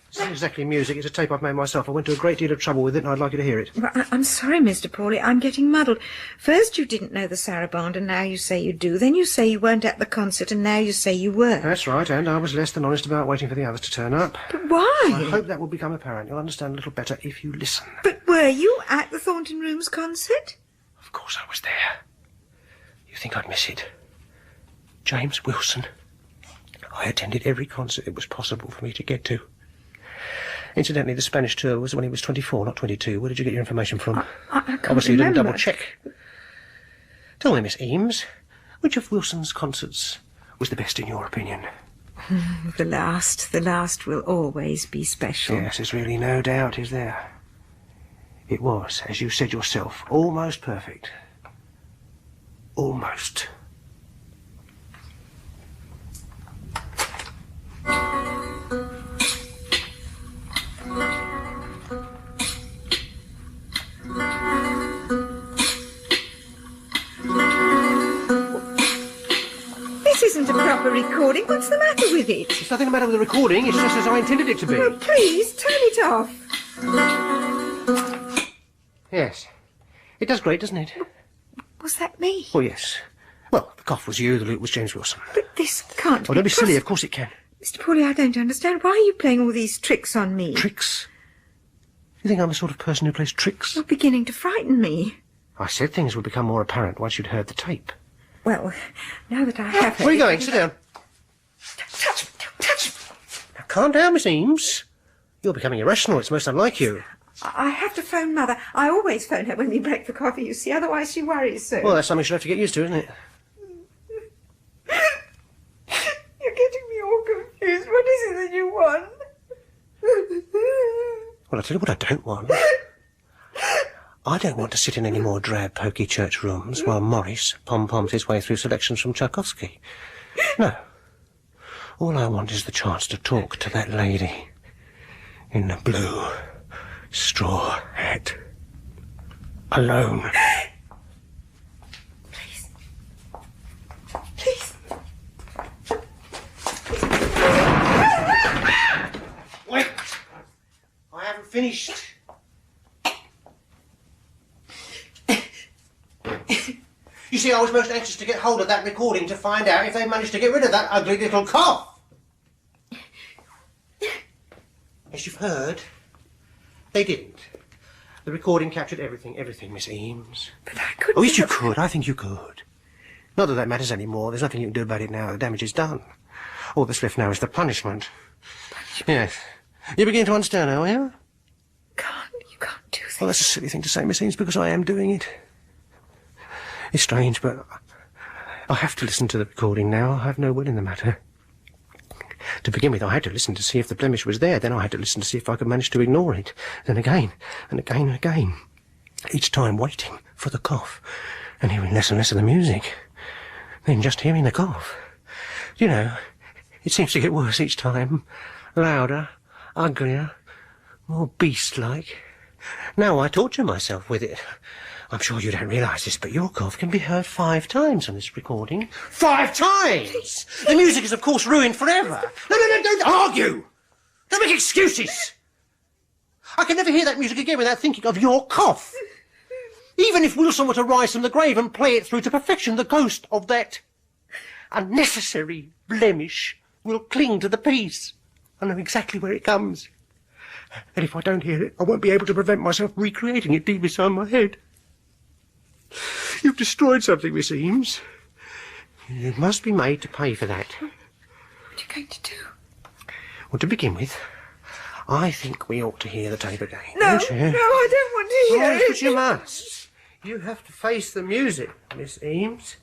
It's not exactly music. It's a tape I've made myself. I went to a great deal of trouble with it, and I'd like you to hear it. Well, I'm sorry, Mr. Pooley. I'm getting muddled. First you didn't know the sarabande, and now you say you do. Then you say you weren't at the concert, and now you say you were. That's right, and I was less than honest about waiting for the others to turn up. But why? I hope that will become apparent. You'll understand a little better if you listen. But were you at the Thornton Rooms concert? Of course I was there. You think I'd miss it? James Wilson. I attended every concert it was possible for me to get to. Incidentally, the Spanish tour was when he was 24, not 22. Where did you get your information from? I can't Obviously, you didn't remember. double-check. Tell me, Miss Eames, which of Wilson's concerts was the best in your opinion? The last will always be special. Yes, there's really no doubt, is there? It was, as you said yourself, almost perfect. Almost. This isn't a proper recording. What's the matter with it? There's nothing the matter with the recording. It's just as I intended it to be. Oh, please, turn it off. Yes. It does great, doesn't it? Was that me? Well, yes. Well, the cough was you, the lute was James Wilson. But this can't Oh, don't be silly. Of course it can. Mr. Pooley, I don't understand. Why are you playing all these tricks on me? Tricks? You think I'm the sort of person who plays tricks? You're beginning to frighten me. I said things would become more apparent once you'd heard the tape. Well, now that I have... Where are you going? Sit down. Touch calm down, Miss Eames. You're becoming irrational. It's most unlike you. I have to phone Mother. I always phone her when we break for coffee, you see, otherwise she worries so. Well, that's something she'll have to get used to, isn't it? You're getting me all confused. What is it that you want? Well, I'll tell you what I don't want. I don't want to sit in any more drab, poky church rooms while Morris pom-poms his way through selections from Tchaikovsky. No. All I want is the chance to talk to that lady in the blue straw hat. Alone. Please. Please. Wait! I haven't finished. You see, I was most anxious to get hold of that recording to find out if they managed to get rid of that ugly little cough. As you've heard, they didn't. The recording captured everything, But Miss Eames. I couldn't... Oh, yes, you could. I think you could. Not that that matters anymore. There's nothing you can do about it now. The damage is done. All that's left now is the punishment. Yes. You begin to understand now, are you? You can't do this. Well, that's a silly thing to say, Miss Eames, because I am doing it. It's strange, but I have to listen to the recording now. I have no will in the matter. To begin with, I had to listen to see if the blemish was there. Then I had to listen to see if I could manage to ignore it. Then again, and again, and again. Each time waiting for the cough and hearing less and less of the music. Then just hearing the cough. You know, it seems to get worse each time. Louder, uglier, more beast-like. Now I torture myself with it. I'm sure you don't realise this, but your cough can be heard 5 times on this recording. 5 times! The music is, of course, ruined forever. No, don't argue! Don't make excuses! I can never hear that music again without thinking of your cough. Even if Wilson were to rise from the grave and play it through to perfection, the ghost of that unnecessary blemish will cling to the piece. I know exactly where it comes. And if I don't hear it, I won't be able to prevent myself recreating it deep inside my head. You've destroyed something, Miss Eames. You must be made to pay for that. What are you going to do? Well, to begin with, I think we ought to hear the tape again. No, don't you? no, I don't want to hear it. But you must. You have to face the music, Miss Eames.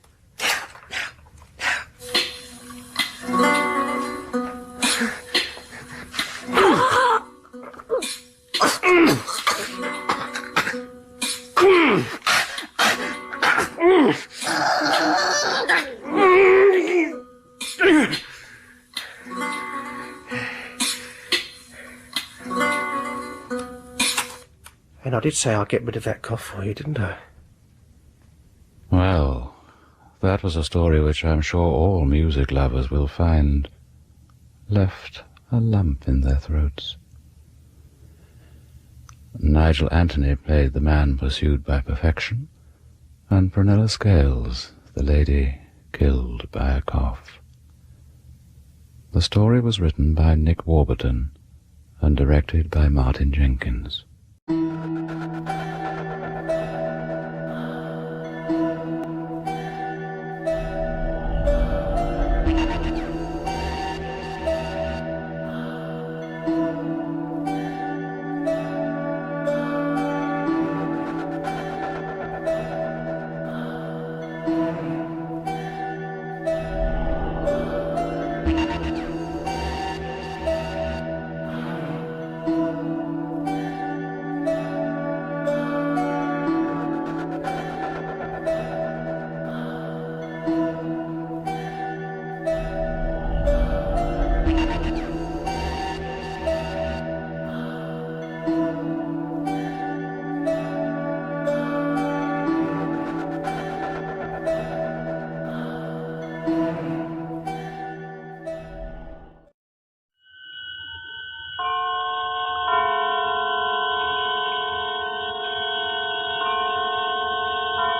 And I did say I'd get rid of that cough for you, didn't I? Well, that was a story which I'm sure all music lovers will find left a lump in their throats. Nigel Anthony played the man pursued by perfection, and Prunella Scales, the lady killed by a cough. The story was written by Nick Warburton and directed by Martin Jenkins.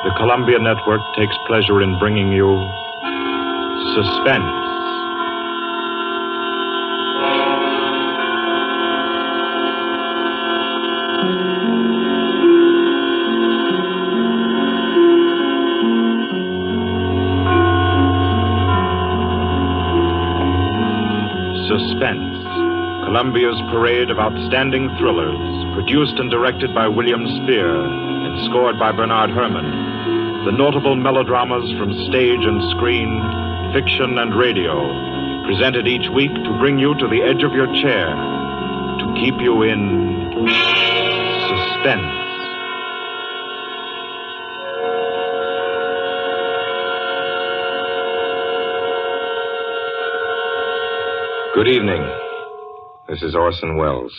The Columbia Network takes pleasure in bringing you Suspense. Suspense, Columbia's parade of outstanding thrillers, produced and directed by William Spear and scored by Bernard Herrmann. The notable melodramas from stage and screen, fiction and radio, presented each week to bring you to the edge of your chair, to keep you in suspense. Good evening. This is Orson Welles.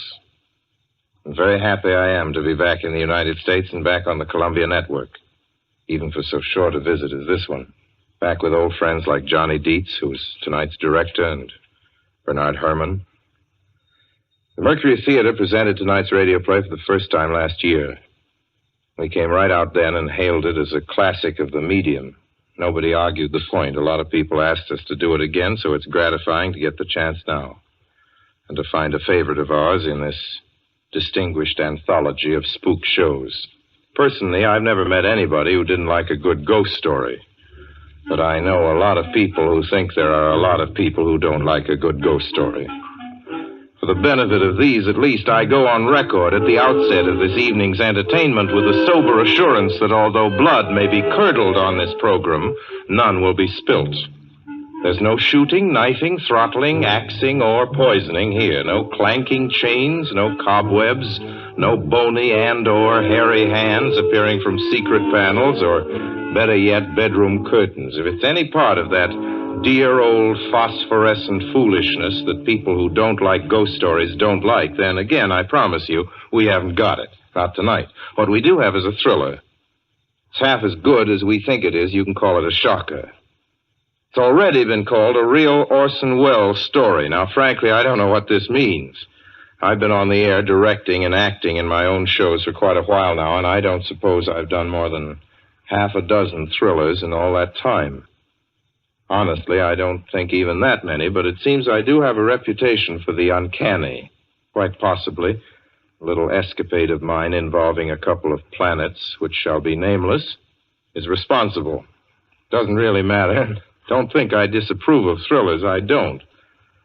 I'm very happy I am to be back in the United States and back on the Columbia Network, even for so short a visit as this one. Back with old friends like Johnny Dietz, who's tonight's director, and Bernard Herrmann. The Mercury Theater presented tonight's radio play for the first time last year. We came right out then and hailed it as a classic of the medium. Nobody argued the point. A lot of people asked us to do it again, so it's gratifying to get the chance now. And to find a favorite of ours in this distinguished anthology of spook shows. Personally, I've never met anybody who didn't like a good ghost story. But I know a lot of people who think there are a lot of people who don't like a good ghost story. For the benefit of these, at least, I go on record at the outset of this evening's entertainment with the sober assurance that although blood may be curdled on this program, none will be spilt. There's no shooting, knifing, throttling, axing, or poisoning here. No clanking chains, no cobwebs, no bony and or hairy hands appearing from secret panels, or better yet, bedroom curtains. If it's any part of that dear old phosphorescent foolishness that people who don't like ghost stories don't like, then again, I promise you, we haven't got it. Not tonight. What we do have is a thriller. It's half as good as we think it is. You can call it a shocker. It's already been called a real Orson Welles story. Now, frankly, I don't know what this means. I've been on the air directing and acting in my own shows for quite a while now, and I don't suppose I've done more than half a dozen thrillers in all that time. Honestly, I don't think even that many, but it seems I do have a reputation for the uncanny. Quite possibly, a little escapade of mine involving a couple of planets, which shall be nameless, is responsible. Doesn't really matter. Don't think I disapprove of thrillers. I don't.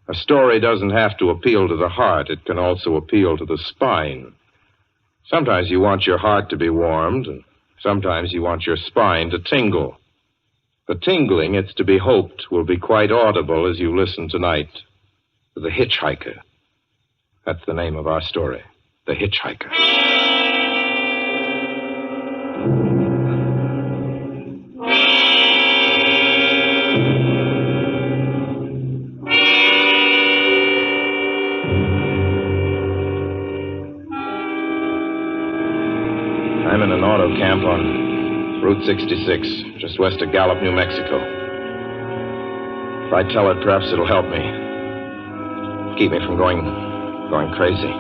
A story doesn't have to appeal to the heart. It can also appeal to the spine. Sometimes you want your heart to be warmed, and sometimes you want your spine to tingle. The tingling, it's to be hoped, will be quite audible as you listen tonight to The Hitchhiker. That's the name of our story, The Hitchhiker. I'm in an auto camp on Route 66, just west of Gallup, New Mexico. If I tell it, perhaps it'll help me. Keep me from going crazy.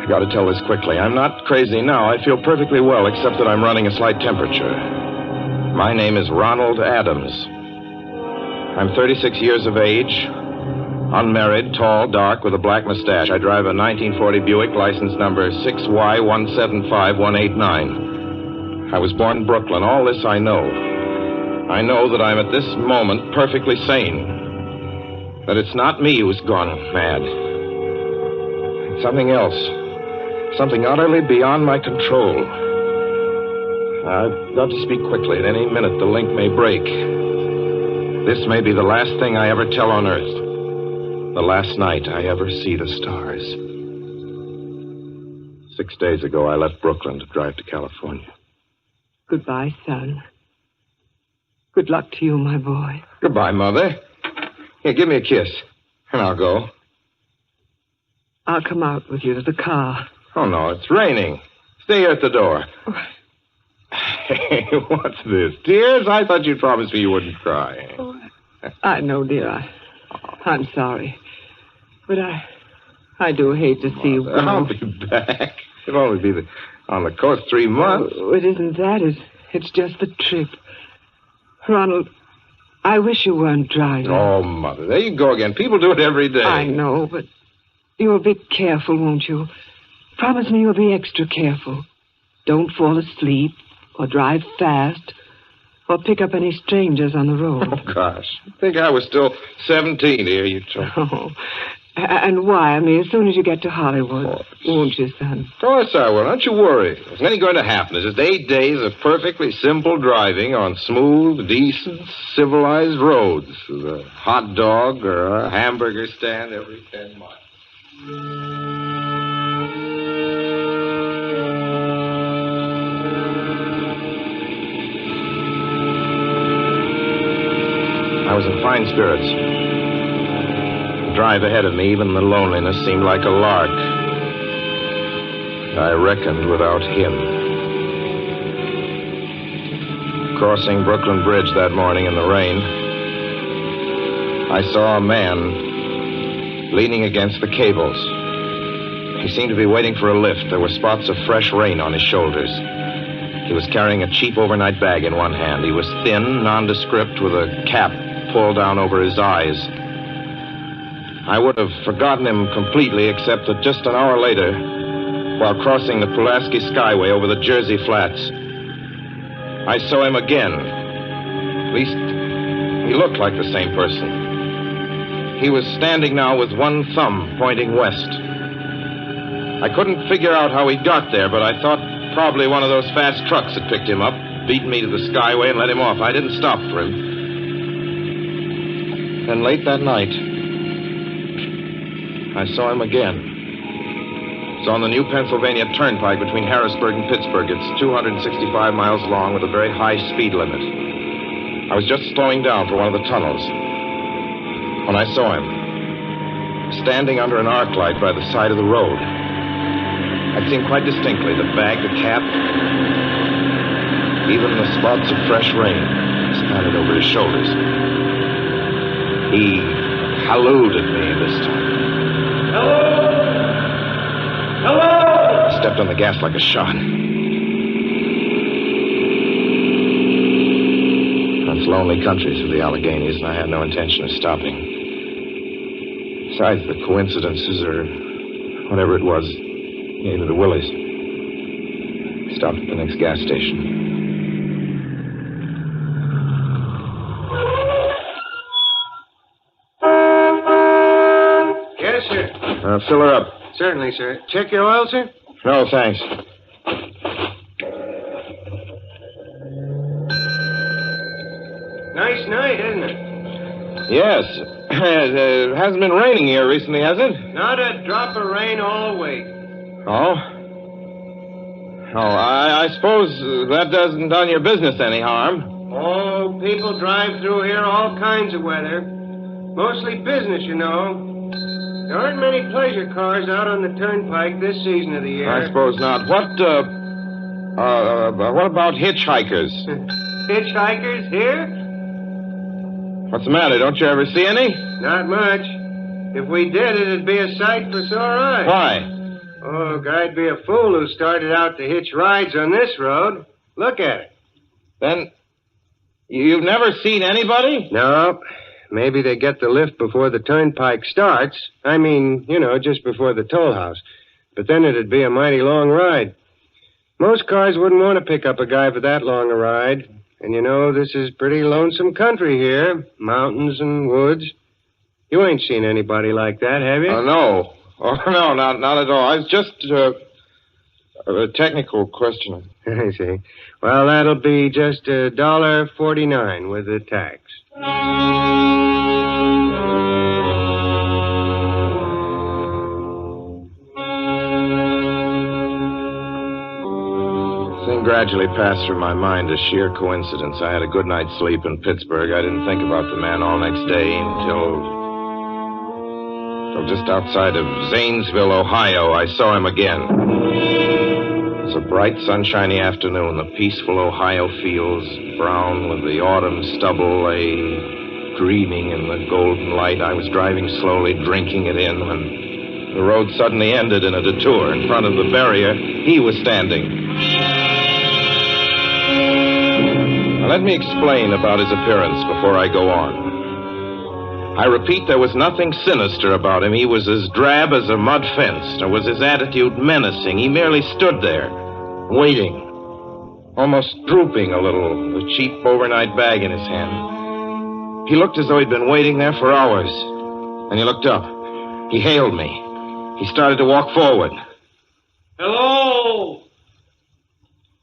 I gotta tell this quickly. I'm not crazy now. I feel perfectly well, except that I'm running a slight temperature. My name is Ronald Adams. I'm 36 years of age, unmarried, tall, dark, with a black mustache. I drive a 1940 Buick, license number 6Y175189. I was born in Brooklyn. All this I know. I know that I'm at this moment perfectly sane. That it's not me who's gone mad. It's something else. Something utterly beyond my control. I've got to speak quickly. At any minute, the link may break. This may be the last thing I ever tell on Earth. The last night I ever see the stars. 6 days ago, I left Brooklyn to drive to California. Goodbye, son. Good luck to you, my boy. Goodbye, Mother. Here, give me a kiss, and I'll go. I'll come out with you to the car. Oh, no, it's raining. Stay here at the door. Hey, what's this? Tears? I thought you promised me you wouldn't cry. Oh, I know, dear. I'm sorry. But I do hate to see you go. I'll be back. It'll only be on the coast 3 months. Oh, it isn't that. It's just the trip. Ronald, I wish you weren't driving. Oh, Mother, there you go again. People do it every day. I know, but you'll be careful, won't you? Promise me you'll be extra careful. Don't fall asleep or drive fast or pick up any strangers on the road. Oh, gosh. I think I was still 17 here, you told. Oh, And wire me as soon as you get to Hollywood, won't you, son? Of course I will. Don't you worry. There's nothing going to happen. It's just 8 days of perfectly simple driving on smooth, decent, civilized roads with a hot dog or a hamburger stand every 10 miles. I was in fine spirits. The drive ahead of me, even the loneliness, seemed like a lark. I reckoned without him. Crossing Brooklyn Bridge that morning in the rain, I saw a man leaning against the cables. He seemed to be waiting for a lift. There were spots of fresh rain on his shoulders. He was carrying a cheap overnight bag in one hand. He was thin, nondescript, with a cap pulled down over his eyes. I would have forgotten him completely, except that just an hour later, while crossing the Pulaski Skyway over the Jersey Flats, I saw him again. At least, he looked like the same person. He was standing now with one thumb pointing west. I couldn't figure out how he got there, but I thought probably one of those fast trucks had picked him up, beaten me to the Skyway, and let him off. I didn't stop for him. Then late that night, I saw him again. It's on the new Pennsylvania Turnpike between Harrisburg and Pittsburgh. It's 265 miles long with a very high speed limit. I was just slowing down for one of the tunnels when I saw him, standing under an arc light by the side of the road. I'd seen quite distinctly the bag, the cap, even the spots of fresh rain spattered over his shoulders. He hallooed at me this time. Hello! Hello! I stepped on the gas like a shot. That's lonely country through the Alleghenies, and I had no intention of stopping. Besides, the coincidences, or whatever it was, gave me the willies. I stopped at the next gas station. Fill her up. Certainly, sir. Check your oil, sir? No, thanks. Nice night, isn't it? Yes. It hasn't been raining here recently, has it? Not a drop of rain all week. Oh? Oh, I suppose that doesn't done your business any harm. Oh, people drive through here all kinds of weather. Mostly business, you know. There aren't many pleasure cars out on the turnpike this season of the year. I suppose not. What about hitchhikers? Hitchhikers here? What's the matter? Don't you ever see any? Not much. If we did, it'd be a sight for sore eyes. Why? Oh, guy'd be a fool who started out to hitch rides on this road. Look at it. Then, you've never seen anybody? No. Maybe they get the lift before the turnpike starts. I mean, you know, just before the toll house. But then it'd be a mighty long ride. Most cars wouldn't want to pick up a guy for that long a ride. And you know, this is pretty lonesome country here. Mountains and woods. You ain't seen anybody like that, have you? No. Oh, no, not at all. I was just a technical question. I see. Well, that'll be just $1.49 with the tax. Thing gradually passed through my mind as sheer coincidence. I had a good night's sleep in Pittsburgh. I didn't think about the man all next day until just outside of Zanesville, Ohio, I saw him again. It was a bright, sunshiny afternoon. The peaceful Ohio fields, brown with the autumn stubble, lay dreaming in the golden light. I was driving slowly, drinking it in, when the road suddenly ended in a detour. In front of the barrier, he was standing. Now, let me explain about his appearance before I go on. I repeat, there was nothing sinister about him. He was as drab as a mud fence, nor was his attitude menacing. He merely stood there, waiting, almost drooping a little, the cheap overnight bag in his hand. He looked as though he'd been waiting there for hours. And he looked up. He hailed me. He started to walk forward. Hello?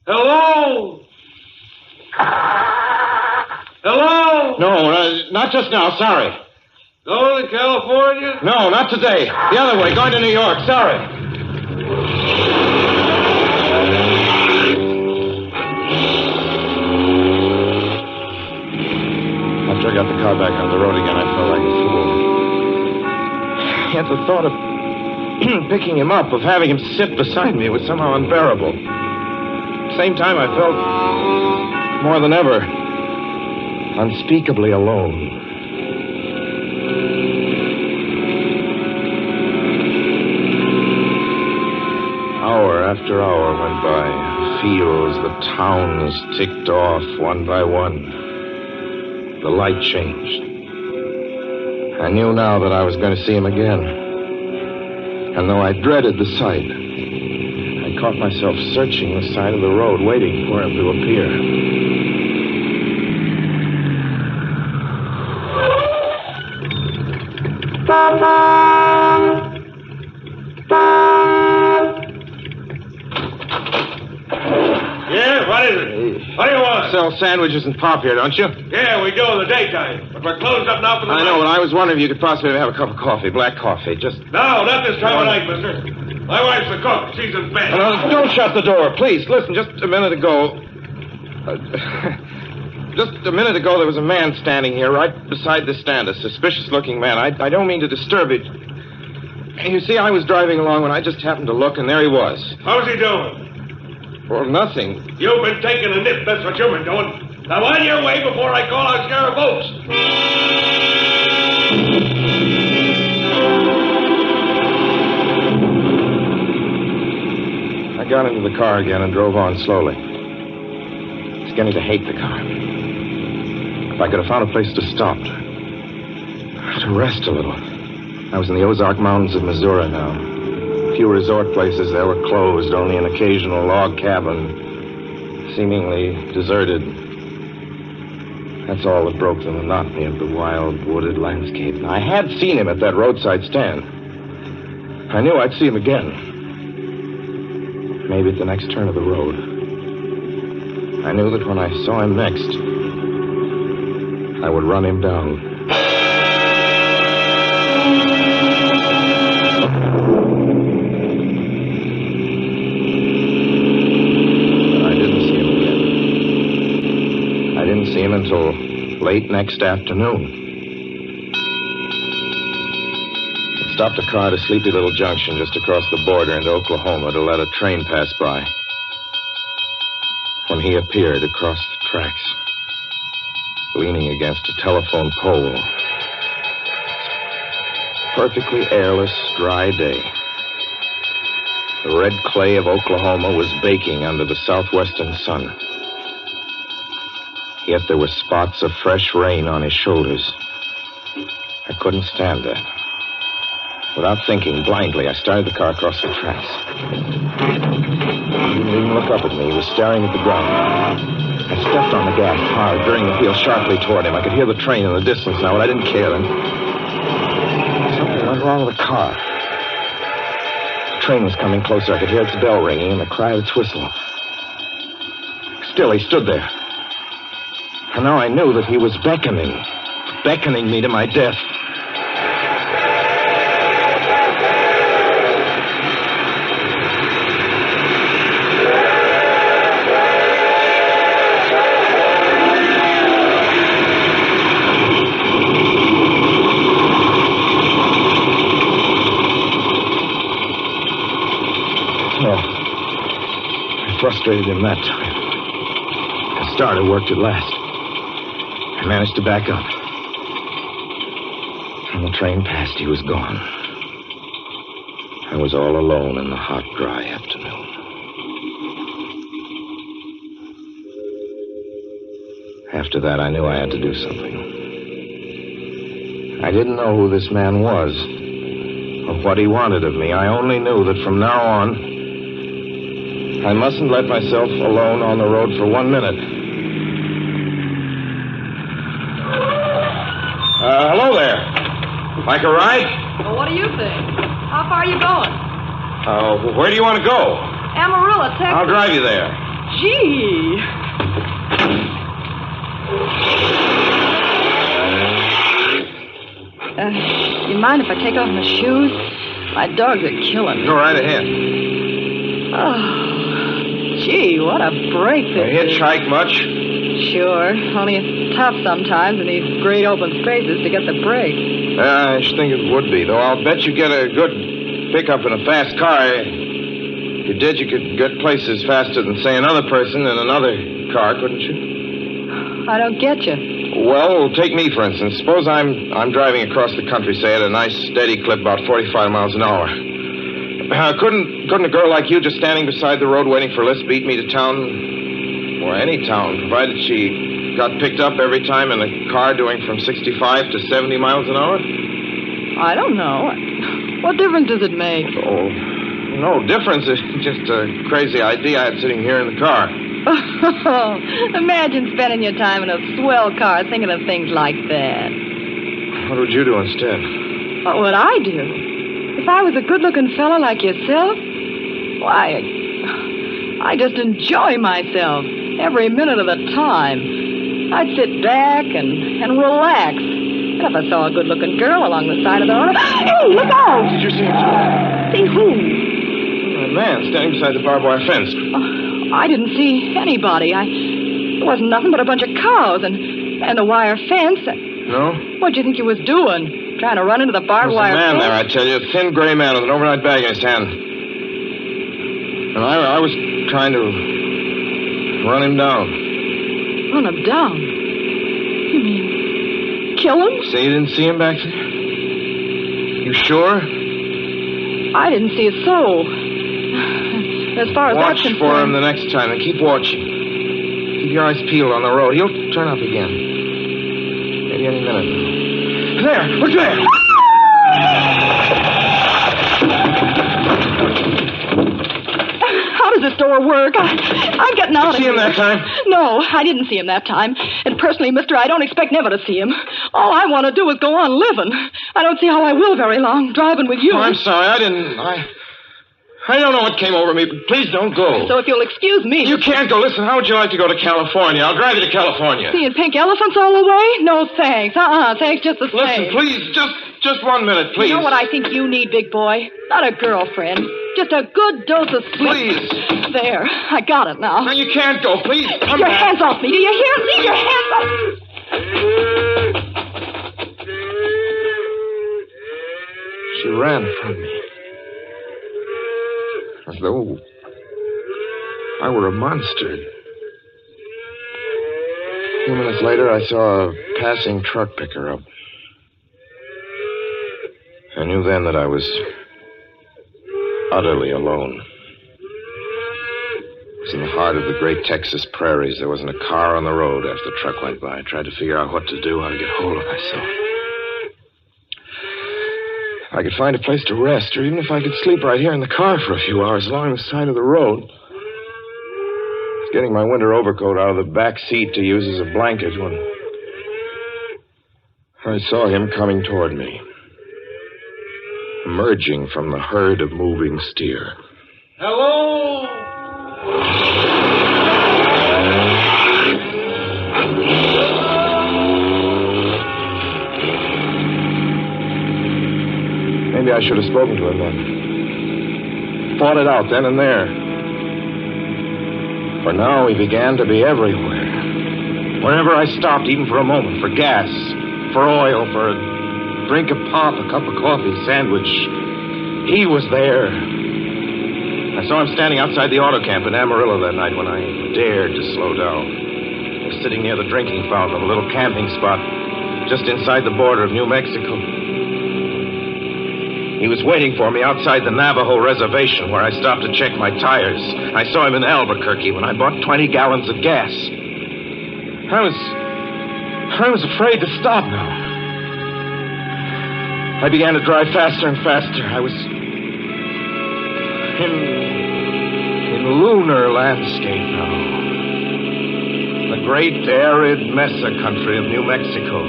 Hello? Hello? No, not just now. Sorry. Going to California? No, not today. The other way, going to New York. Sorry. After I got the car back on the road again, I felt like a fool. Yet the thought of picking him up, of having him sit beside me, was somehow unbearable. At the same time, I felt, more than ever, unspeakably alone. Hour after hour went by. Fields, the towns ticked off one by one. The light changed. I knew now that I was going to see him again. And though I dreaded the sight, I caught myself searching the side of the road, waiting for him to appear. Yeah, what is it? What do you want? Sell sandwiches and pop here, don't you? Yeah, we do in the daytime. But we're closed up now for the night. I know, but I was wondering if you could possibly have a cup of coffee, black coffee, just... No, not this time of night, mister. My wife's the cook. She's in bed. No, don't shut the door, please. Listen, just a minute ago... just a minute ago, there was a man standing here right beside the stand, a suspicious-looking man. I don't mean to disturb it. You see, I was driving along when I just happened to look, and there he was. How's he doing? Well, nothing. You've been taking a nip, that's what you've been doing. Now, on your way before I call out Sheriff Oates. I got into the car again and drove on slowly. It's beginning to hate the car. If I could have found a place to stop, to rest a little. I was in the Ozark Mountains of Missouri now. A few resort places there were closed, only an occasional log cabin, seemingly deserted. That's all that broke the monotony of the wild, wooded landscape. Now, I had seen him at that roadside stand. I knew I'd see him again. Maybe at the next turn of the road. I knew that when I saw him next, I would run him down. See him until late next afternoon. I stopped a car at a sleepy little junction just across the border into Oklahoma to let a train pass by. When he appeared across the tracks, leaning against a telephone pole. Perfectly airless, dry day. The red clay of Oklahoma was baking under the southwestern sun. Yet there were spots of fresh rain on his shoulders. I couldn't stand that. Without thinking, blindly, I started the car across the tracks. He didn't even look up at me. He was staring at the ground. I stepped on the gas hard, veering the wheel sharply toward him. I could hear the train in the distance now, but I didn't care. And something went wrong with the car. The train was coming closer. I could hear its bell ringing and the cry of its whistle. Still, he stood there. And now I knew that he was beckoning me to my death. Well, I frustrated him that time. The starter worked at last. I managed to back up. When the train passed, he was gone. I was all alone in the hot, dry afternoon. After that, I knew I had to do something. I didn't know who this man was, or what he wanted of me. I only knew that from now on, I mustn't let myself alone on the road for 1 minute. Hello there. Like a ride? Well, what do you think? How far are you going? Where do you want to go? Amarillo, Texas. I'll drive you there. Gee. You mind if I take off my shoes? My dogs are killing me. Go right ahead. Oh, gee, what a break You this is. hitchhike much? Sure, only it's tough sometimes in these great open spaces to get the break. I should think it would be, though I'll bet you get a good pickup in a fast car. If you did, you could get places faster than, say, another person in another car, couldn't you? I don't get you. Well, take me, for instance. Suppose I'm driving across the country, say, at a nice, steady clip, about 45 miles an hour. Couldn't a girl like you just standing beside the road waiting for Liz beat me to town? Or any town, provided she got picked up every time in a car doing from 65 to 70 miles an hour? I don't know. What difference does it make? Oh, no difference. It's just a crazy idea I had sitting here in the car. Imagine spending your time in a swell car thinking of things like that. What would you do instead? What would I do? If I was a good-looking fella like yourself, why, I just enjoy myself every minute of the time. I'd sit back and relax. And if I saw a good-looking girl along the side of the road... Hey, look out! Did you see him? See who? A man standing beside the barbed wire fence. I didn't see anybody. It wasn't nothing but a bunch of cows and a wire fence. No? What'd you think you was doing? Trying to run into the barbed wire There's a man fence? there, I tell you. A thin gray man with an overnight bag in his hand. And I was trying to run him down. Run him down? You mean kill him? Say you didn't see him back there? You sure? I didn't see a soul. As far as Watch that's concerned... for him the next time and keep watching. Keep your eyes peeled on the road. He'll turn up again. Maybe any minute now. There! Look there! How does this door work? I'm getting out of Did you see him that time? No, I didn't see him that time. And personally, mister, I don't expect never to see him. All I want to do is go on living. I don't see how I will very long, driving with you. Oh, I'm sorry. I don't know what came over me, but please don't go. So if you'll excuse me... You can't go. Listen, how would you like to go to California? I'll drive you to California. Seeing pink elephants all the way? No, thanks. Thanks just the same. Listen, please, just 1 minute, please. You know what I think you need, big boy? Not a girlfriend. Just a good dose of sweet... Please. There. I got it now. No, you can't go. Please, come Your back. hands off me. Do you hear? Leave your hands off... She ran from me. As though I were a monster. A few minutes later, I saw a passing truck pick her up. I knew then that I was utterly alone. It was in the heart of the great Texas prairies. There wasn't a car on the road after the truck went by. I tried to figure out what to do, how to get hold of myself. If I could find a place to rest, or even if I could sleep right here in the car for a few hours along the side of the road. I was getting my winter overcoat out of the back seat to use as a blanket when I saw him coming toward me, emerging from the herd of moving steer. Hello? Maybe I should have spoken to him then. Fought it out then and there. For now he began to be everywhere. Wherever I stopped, even for a moment, for gas, for oil, for a drink of pop, a cup of coffee, sandwich, he was there. I saw him standing outside the auto camp in Amarillo that night when I dared to slow down. He was sitting near the drinking fountain of a little camping spot just inside the border of New Mexico. He was waiting for me outside the Navajo reservation where I stopped to check my tires. I saw him in Albuquerque when I bought 20 gallons of gas. I was afraid to stop now. I began to drive faster and faster. I was in lunar landscape now. The great arid mesa country of New Mexico.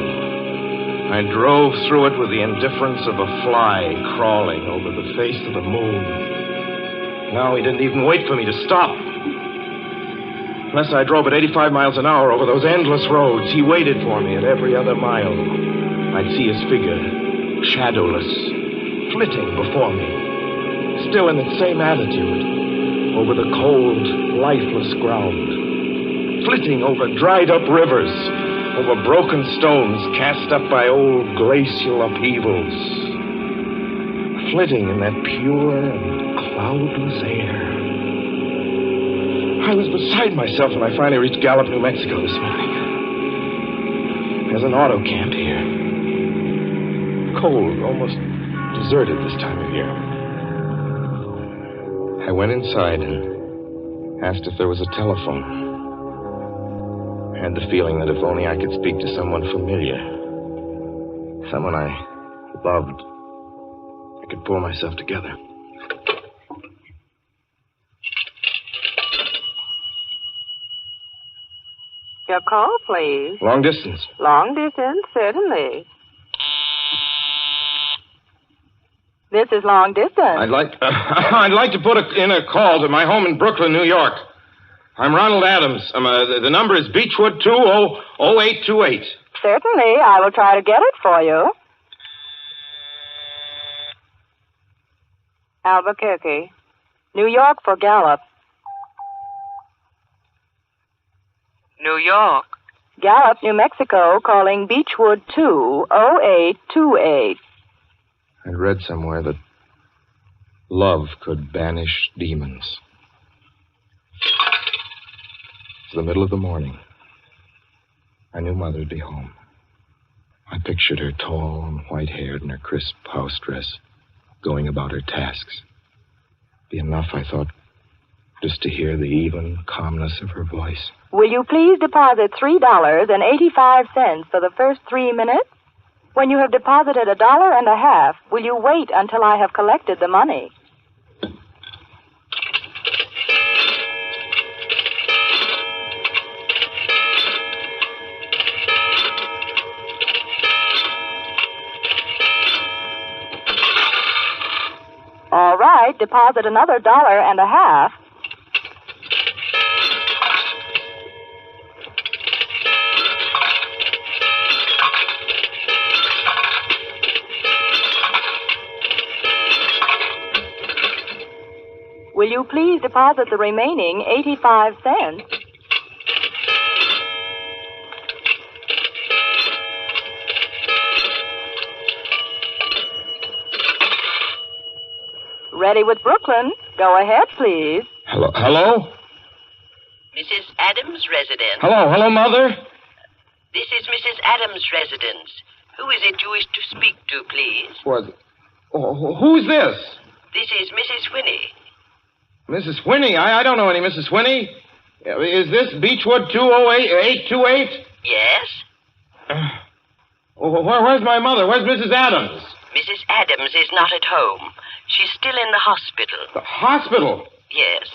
I drove through it with the indifference of a fly crawling over the face of the moon. Now he didn't even wait for me to stop. Unless I drove at 85 miles an hour over those endless roads, he waited for me at every other mile. I'd see his figure, shadowless, flitting before me, still in its same attitude, over the cold, lifeless ground, flitting over dried-up rivers, over broken stones cast up by old glacial upheavals, flitting in that pure and cloudless air. I was beside myself when I finally reached Gallup, New Mexico this morning. There's an auto camp here. Cold, almost deserted this time of year. I went inside and asked if there was a telephone. I had the feeling that if only I could speak to someone familiar, someone I loved, I could pull myself together. Your call, please. Long distance. Long distance, certainly. This is long distance. I'd like to put in a call to my home in Brooklyn, New York. I'm Ronald Adams. The number is Beechwood 20828. Certainly, I will try to get it for you. Albuquerque. New York for Gallup. New York. Gallup, New Mexico, calling Beechwood 20828. I'd read somewhere that love could banish demons. It's the middle of the morning. I knew Mother would be home. I pictured her tall and white-haired in her crisp house dress, going about her tasks. Be enough, I thought, just to hear the even calmness of her voice. Will you please deposit $3.85 for the first 3 minutes? When you have deposited $1.50, will you wait until I have collected the money? All right, deposit another $1.50. Will you please deposit the remaining 85 cents? Ready with Brooklyn. Go ahead, please. Hello? Mrs. Adams' residence. Hello, Mother? This is Mrs. Adams' residence. Who is it you wish to speak to, please? What? Who's this? This is Mrs. Whinney. Mrs. Whinney? I don't know any Mrs. Whinney. Is this Beechwood 20828? Yes? Where's my mother? Where's Mrs. Adams? Mrs. Adams is not at home. She's still in the hospital. The hospital? Yes.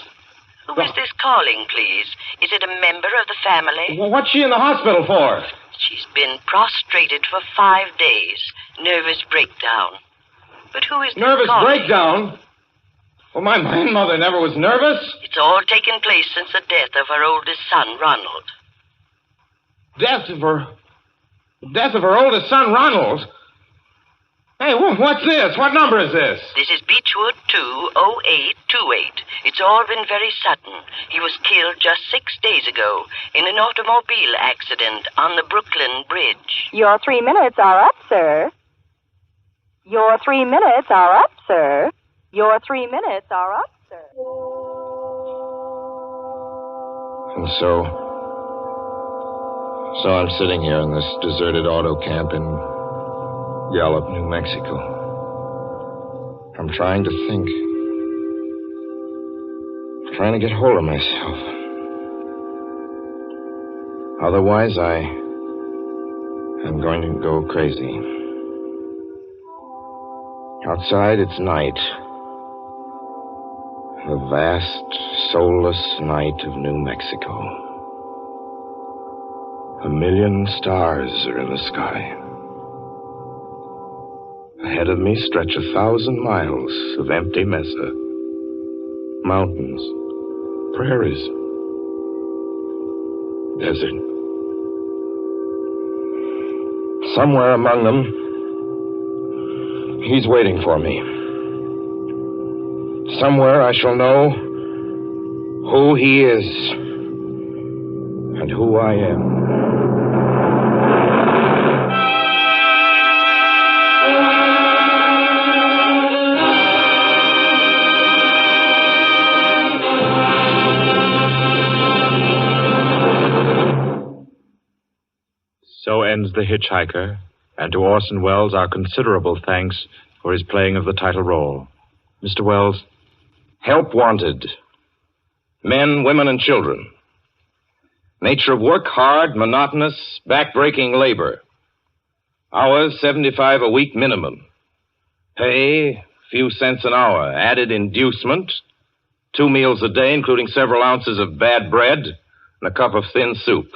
Who is this calling, please? Is it a member of the family? Well, what's she in the hospital for? She's been prostrated for 5 days. Nervous breakdown. But who is this Nervous calling? breakdown? Well, my mother never was nervous. It's all taken place since the death of her oldest son, Ronald. Death of her oldest son, Ronald? Hey, what's this? What number is this? This is Beechwood 20828. It's all been very sudden. He was killed just 6 days ago in an automobile accident on the Brooklyn Bridge. Your 3 minutes are up, sir. Your 3 minutes are up, sir. Your 3 minutes are up, sir. And so I'm sitting here in this deserted auto camp in Gallup, New Mexico. I'm trying to think. Trying to get hold of myself. Otherwise, I'm going to go crazy. Outside, it's night. The vast, soulless night of New Mexico. 1 million stars are in the sky. Ahead of me stretch 1,000 miles of empty mesa. Mountains, prairies, desert. Somewhere among them, he's waiting for me. Somewhere I shall know who he is and who I am. So ends The Hitchhiker, and to Orson Welles our considerable thanks for his playing of the title role. Mr. Welles? Help wanted. Men, women, and children. Nature of work, hard, monotonous, back-breaking labor. Hours, 75 a week minimum. Pay, few cents an hour. Added inducement, 2 meals a day, including several ounces of bad bread and a cup of thin soup.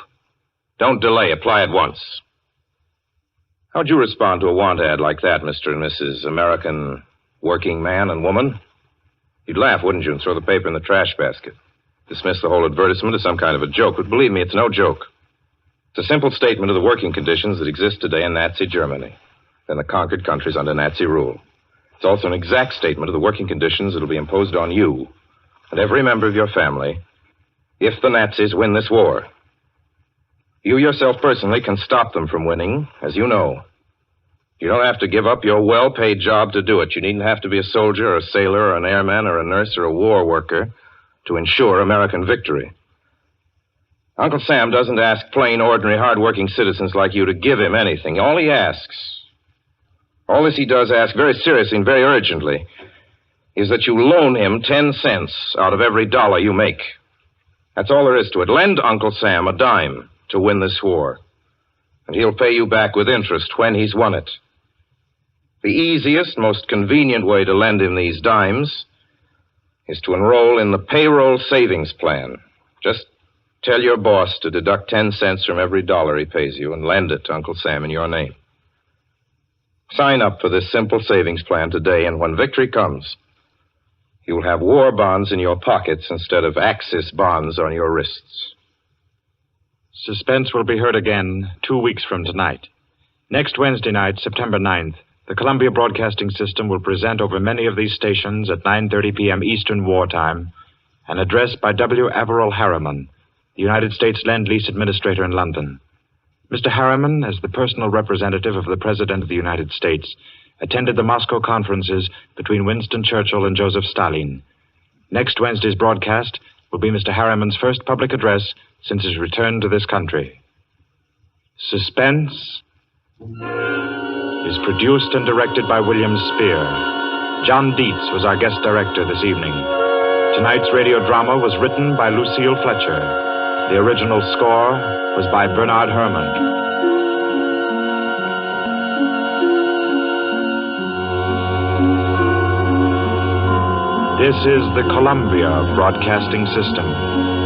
Don't delay. Apply at once. How'd you respond to a want ad like that, Mr. and Mrs. American working man and woman? You'd laugh, wouldn't you, and throw the paper in the trash basket. Dismiss the whole advertisement as some kind of a joke. But believe me, it's no joke. It's a simple statement of the working conditions that exist today in Nazi Germany and the conquered countries under Nazi rule. It's also an exact statement of the working conditions that will be imposed on you and every member of your family if the Nazis win this war. You yourself personally can stop them from winning, as you know. You don't have to give up your well-paid job to do it. You needn't have to be a soldier or a sailor or an airman or a nurse or a war worker to ensure American victory. Uncle Sam doesn't ask plain, ordinary, hard-working citizens like you to give him anything. All he asks, all this he does ask very seriously and very urgently, is that you loan him 10 cents out of every dollar you make. That's all there is to it. Lend Uncle Sam a dime to win this war, and he'll pay you back with interest when he's won it. The easiest, most convenient way to lend him these dimes is to enroll in the payroll savings plan. Just tell your boss to deduct 10 cents from every dollar he pays you and lend it to Uncle Sam in your name. Sign up for this simple savings plan today, and when victory comes, you'll have war bonds in your pockets instead of Axis bonds on your wrists. Suspense will be heard again 2 weeks from tonight. Next Wednesday night, September 9th, the Columbia Broadcasting System will present over many of these stations at 9:30 p.m. Eastern Wartime an address by W. Averell Harriman, the United States Lend-Lease Administrator in London. Mr. Harriman, as the personal representative of the President of the United States, attended the Moscow conferences between Winston Churchill and Joseph Stalin. Next Wednesday's broadcast will be Mr. Harriman's first public address since his return to this country. Suspense is produced and directed by William Spear. John Dietz was our guest director this evening. Tonight's radio drama was written by Lucille Fletcher. The original score was by Bernard Herrmann. This is the Columbia Broadcasting System.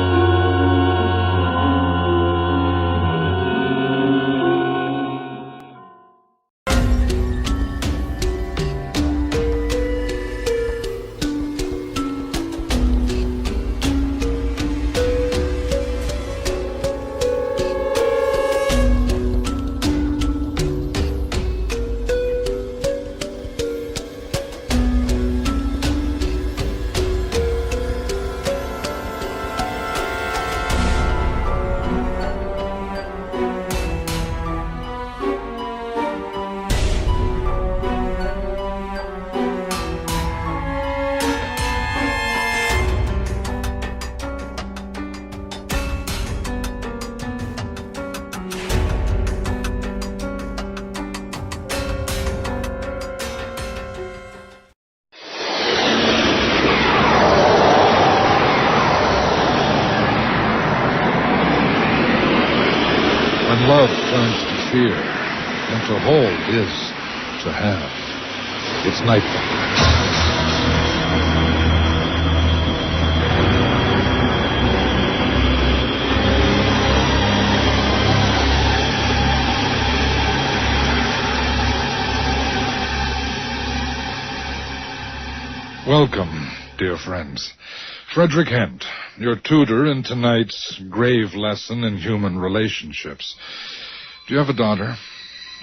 When love turns to fear, and to hold is to have. It's nightfall. Welcome, dear friends. Frederick Hent, your tutor in tonight's grave lesson in human relationships. Do you have a daughter?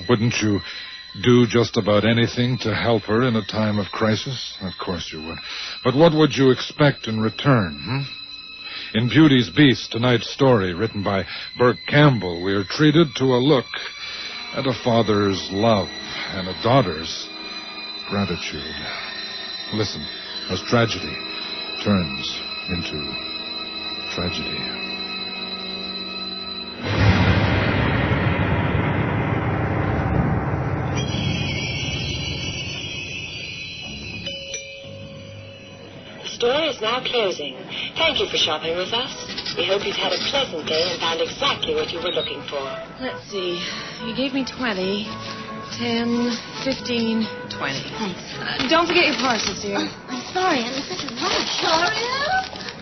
Wouldn't you do just about anything to help her in a time of crisis? Of course you would. But what would you expect in return, In Beauty's Beast, tonight's story, written by Burke Campbell, we are treated to a look at a father's love and a daughter's gratitude. Listen, as tragedy turns into tragedy. The store is now closing. Thank you for shopping with us. We hope you've had a pleasant day and found exactly what you were looking for. Let's see. You gave me 20, 10, 15, 20. Thanks. Don't forget your parcels, dear. I'm sorry, I'm in such a rush. Victoria?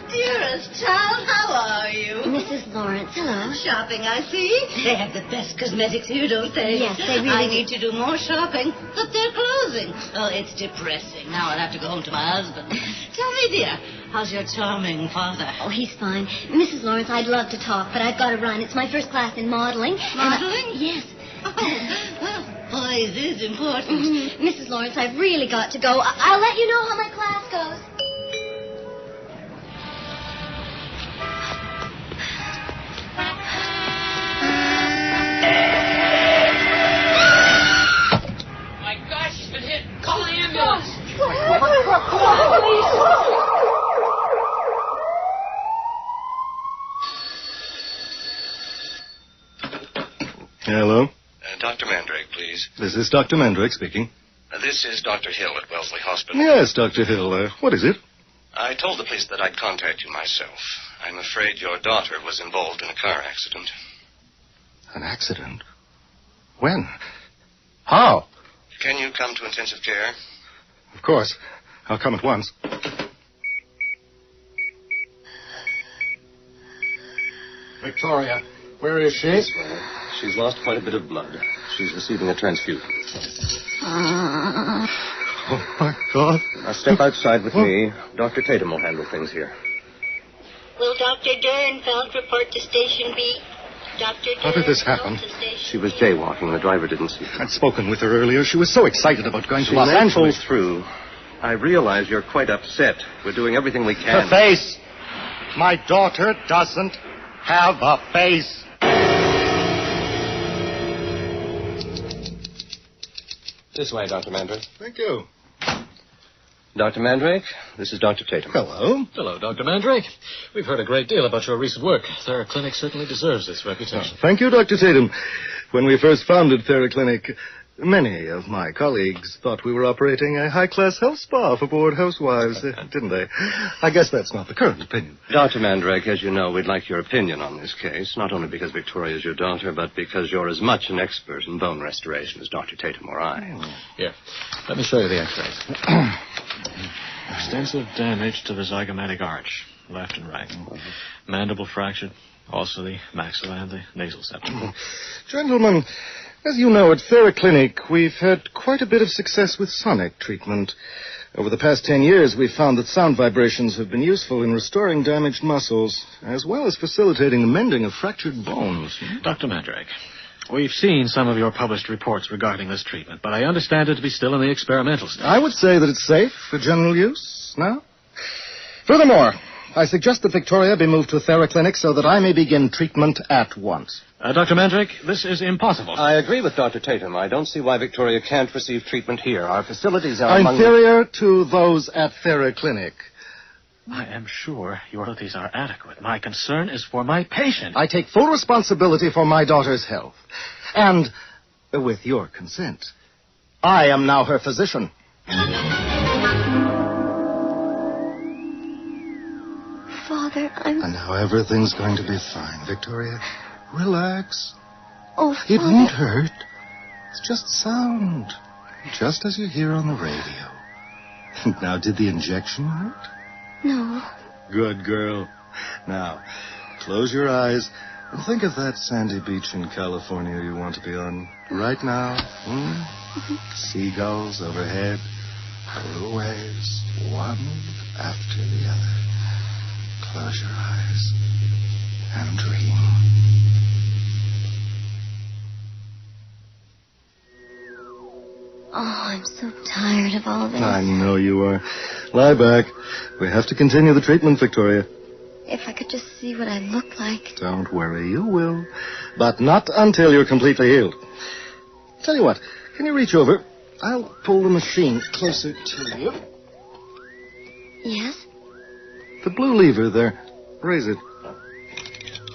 Dearest child, how are you? Mrs. Lawrence, hello. Shopping, I see. They have the best cosmetics here, don't they? Yes, they really I do. need to do more shopping, but they're closing. Oh, it's depressing. Now I'll have to go home to my husband. Tell me, dear, how's your charming father? Oh, he's fine. Mrs. Lawrence, I'd love to talk, but I've got to run. It's my first class in modeling. Modeling? Yes. Oh, well, boys is important. Mrs. Lawrence, I've really got to go. I'll let you know how my class goes. My gosh, she's been hit. Call the ambulance. Hello? Dr. Mandrake, please. This is Dr. Mandrake speaking. This is Dr. Hill at Wellesley Hospital. Yes, Dr. Hill. What is it? I told the police that I'd contact you myself. I'm afraid your daughter was involved in a car accident. An accident? When? How? Can you come to intensive care? Of course. I'll come at once. Victoria, where is she? She's lost quite a bit of blood. She's receiving a transfusion. Oh, my God. Now step outside with me. Dr. Tatum will handle things here. Will Dr. Dernfeld report to Station B? Dr. How did this happen? She was jaywalking. The driver didn't see her. I'd spoken with her earlier. She was so excited about going to Los She Angeles. pulled through. I realize you're quite upset. We're doing everything we can. Her face. My daughter doesn't have a face. This way, Dr. Mandrake. Thank you. Dr. Mandrake, this is Dr. Tatum. Hello. Hello, Dr. Mandrake. We've heard a great deal about your recent work. TheraClinic certainly deserves this reputation. Thank you, Dr. Tatum. When we first founded TheraClinic, many of my colleagues thought we were operating a high-class health spa for bored housewives, didn't they? I guess that's not the current opinion. Dr. Mandrake, as you know, we'd like your opinion on this case, not only because Victoria is your daughter, but because you're as much an expert in bone restoration as Dr. Tatum or I. Here, let me show you the x-rays. Extensive damage to the zygomatic arch, left and right. Mandible fractured, also the maxilla and the nasal septum. Gentlemen, as you know, at TheraClinic, we've had quite a bit of success with sonic treatment. Over the past 10 years, we've found that sound vibrations have been useful in restoring damaged muscles, as well as facilitating the mending of fractured bones. Dr. Mandrake, we've seen some of your published reports regarding this treatment, but I understand it to be still in the experimental stage. I would say that it's safe for general use now. Furthermore, I suggest that Victoria be moved to a TheraClinic so that I may begin treatment at once. Dr. Mandrake, this is impossible. I agree with Dr. Tatum. I don't see why Victoria can't receive treatment here. Our facilities are inferior to those at TheraClinic. I am sure your facilities are adequate. My concern is for my patient. I take full responsibility for my daughter's health. And, with your consent, I am now her physician. Father, And now everything's going to be fine, Victoria. Relax. Oh, It Father. won't hurt. It's just sound. Just as you hear on the radio. Now, did the injection hurt? No. Good girl. Now, close your eyes and think of that sandy beach in California you want to be on right now. Seagulls overhead, Blue waves, one after the other. Close your eyes and dream. Oh, I'm so tired of all this. I know you are. Lie back. We have to continue the treatment, Victoria. If I could just see what I look like. Don't worry, you will. But not until you're completely healed. Tell you what, can you reach over? I'll pull the machine closer to you. Yes? The blue lever there. Raise it.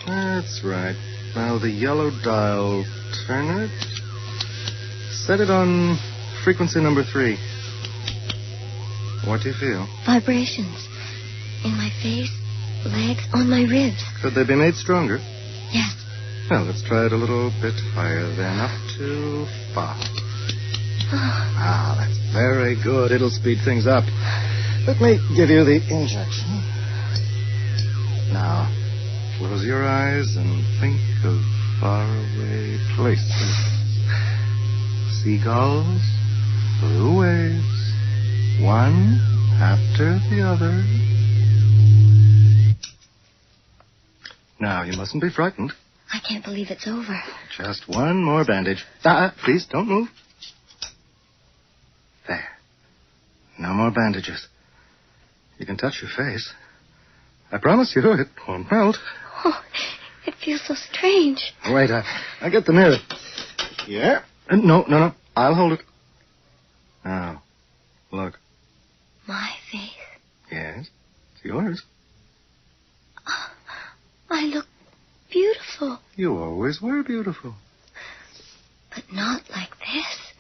That's right. Now the yellow dial. Turn it. Set it on frequency number 3. What do you feel? Vibrations. In my face, legs, on my ribs. Could they be made stronger? Yes. Well, let's try it a little bit higher then. Up to 5. Ah, that's very good. It'll speed things up. Let me give you the injection. Now, close your eyes and think of faraway places. Seagulls, blue waves, one after the other. Now, you mustn't be frightened. I can't believe it's over. Just one more bandage. Please, don't move. There. No more bandages. You can touch your face. I promise you it won't melt. Oh, it feels so strange. Wait, I'll get the mirror. Yeah. No. I'll hold it. Now, look. My face. Yes, it's yours. Oh, I look beautiful. You always were beautiful. But not like this.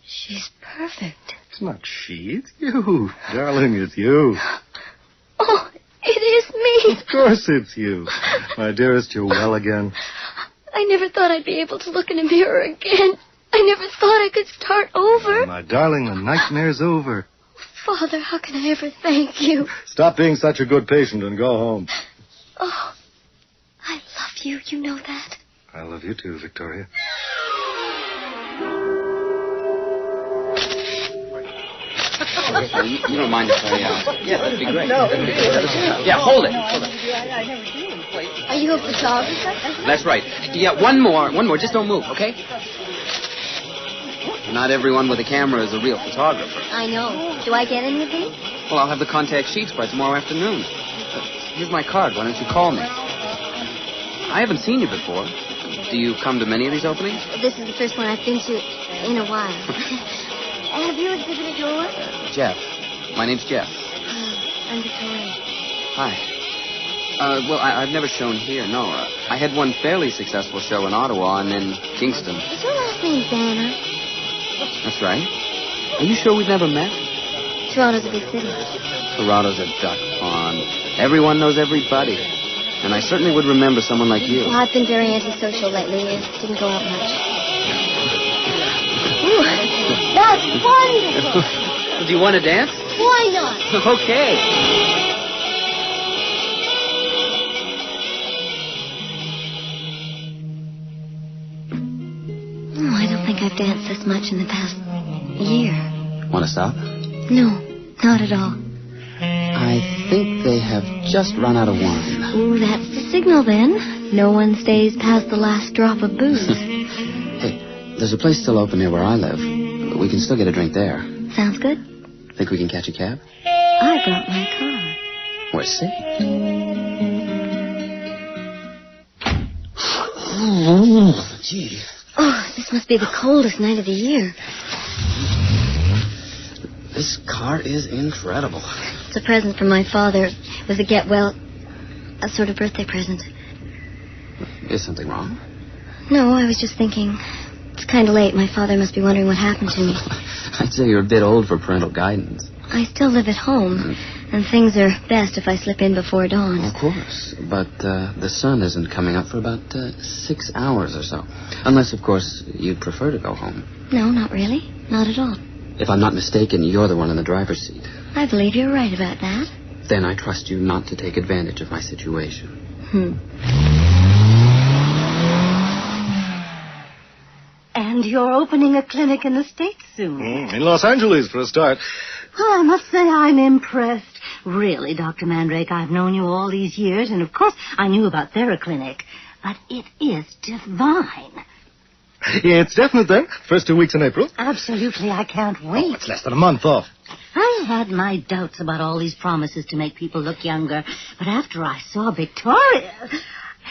She's perfect. It's not she, it's you. Darling, it's you. Oh, it is me. Of course it's you. My dearest, you're well again. I never thought I'd be able to look in a mirror again. I never thought I could start over. My darling, the nightmare's over. Father, how can I ever thank you? Stop being such a good patient and go home. Oh, I love you. You know that. I love you too, Victoria. You don't mind if I... Yeah, that'd be great. No. Yeah, hold it. I never seen him play. Are you a photographer? That's right. Yeah, one more. Just don't move, okay? Not everyone with a camera is a real photographer. I know. Do I get anything? Well, I'll have the contact sheets by tomorrow afternoon. Here's my card. Why don't you call me? I haven't seen you before. Do you come to many of these openings? This is the first one I've been to in a while. Have you exhibited your work? Jeff. My name's Jeff. I'm Victoria. Hi. Well, I've never shown here, no. I had one fairly successful show in Ottawa and then Kingston. Is your last name Banner? That's right. Are you sure we've never met? Toronto's a big city. Toronto's a duck pond. Everyone knows everybody. And I certainly would remember someone like you. Well, I've been very antisocial lately. Didn't go out much. Ooh, that's wonderful. Do you want to dance? Why not? Okay. Oh, I don't think I've danced this much in the past year. Want to stop? No, not at all. I think they have just run out of wine. Ooh, that's the signal then. No one stays past the last drop of booze. Hey, there's a place still open near where I live. We can still get a drink there. Sounds good. Think we can catch a cab? I brought my car. We're safe. Gee. Oh, this must be the coldest night of the year. This car is incredible. It's a present from my father. It was a sort of birthday present. Is something wrong? No, I was just thinking. It's kind of late. My father must be wondering what happened to me. I'd say you're a bit old for parental guidance. I still live at home, and things are best if I slip in before dawn. Of course, but the sun isn't coming up for about 6 hours or so. Unless, of course, you'd prefer to go home. No, not really. Not at all. If I'm not mistaken, you're the one in the driver's seat. I believe you're right about that. Then I trust you not to take advantage of my situation. And you're opening a clinic in the States soon. In Los Angeles, for a start. Well, I must say I'm impressed. Really, Dr. Mandrake, I've known you all these years, and of course I knew about TheraClinic. But it is divine. It's definite, then. First 2 weeks in April. Absolutely, I can't wait. It's less than a month off. I had my doubts about all these promises to make people look younger, but after I saw Victoria...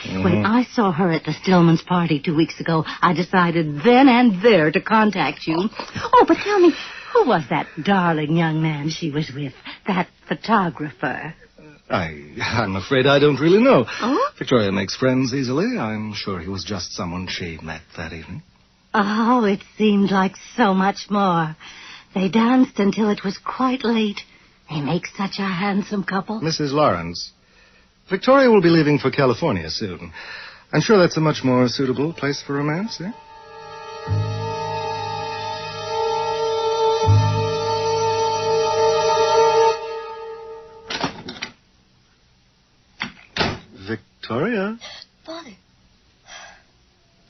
When I saw her at the Stillman's party 2 weeks ago, I decided then and there to contact you. Oh, but tell me, who was that darling young man she was with? That photographer? I'm afraid I don't really know. Oh? Victoria makes friends easily. I'm sure he was just someone she met that evening. Oh, it seemed like so much more. They danced until it was quite late. They make such a handsome couple. Mrs. Lawrence, Victoria will be leaving for California soon. I'm sure that's a much more suitable place for romance, eh? Victoria? Father,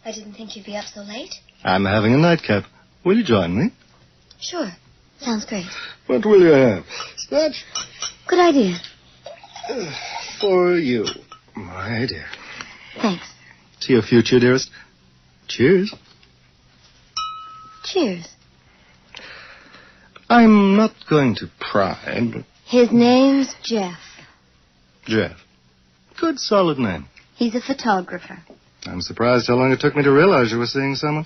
I didn't think you'd be up so late. I'm having a nightcap. Will you join me? Sure. Sounds great. What will you have? Scotch? Good idea. For you, my dear. Thanks. To your future, dearest. Cheers. Cheers. I'm not going to pry, but... His name's Jeff. Jeff. Good, solid name. He's a photographer. I'm surprised how long it took me to realize you were seeing someone.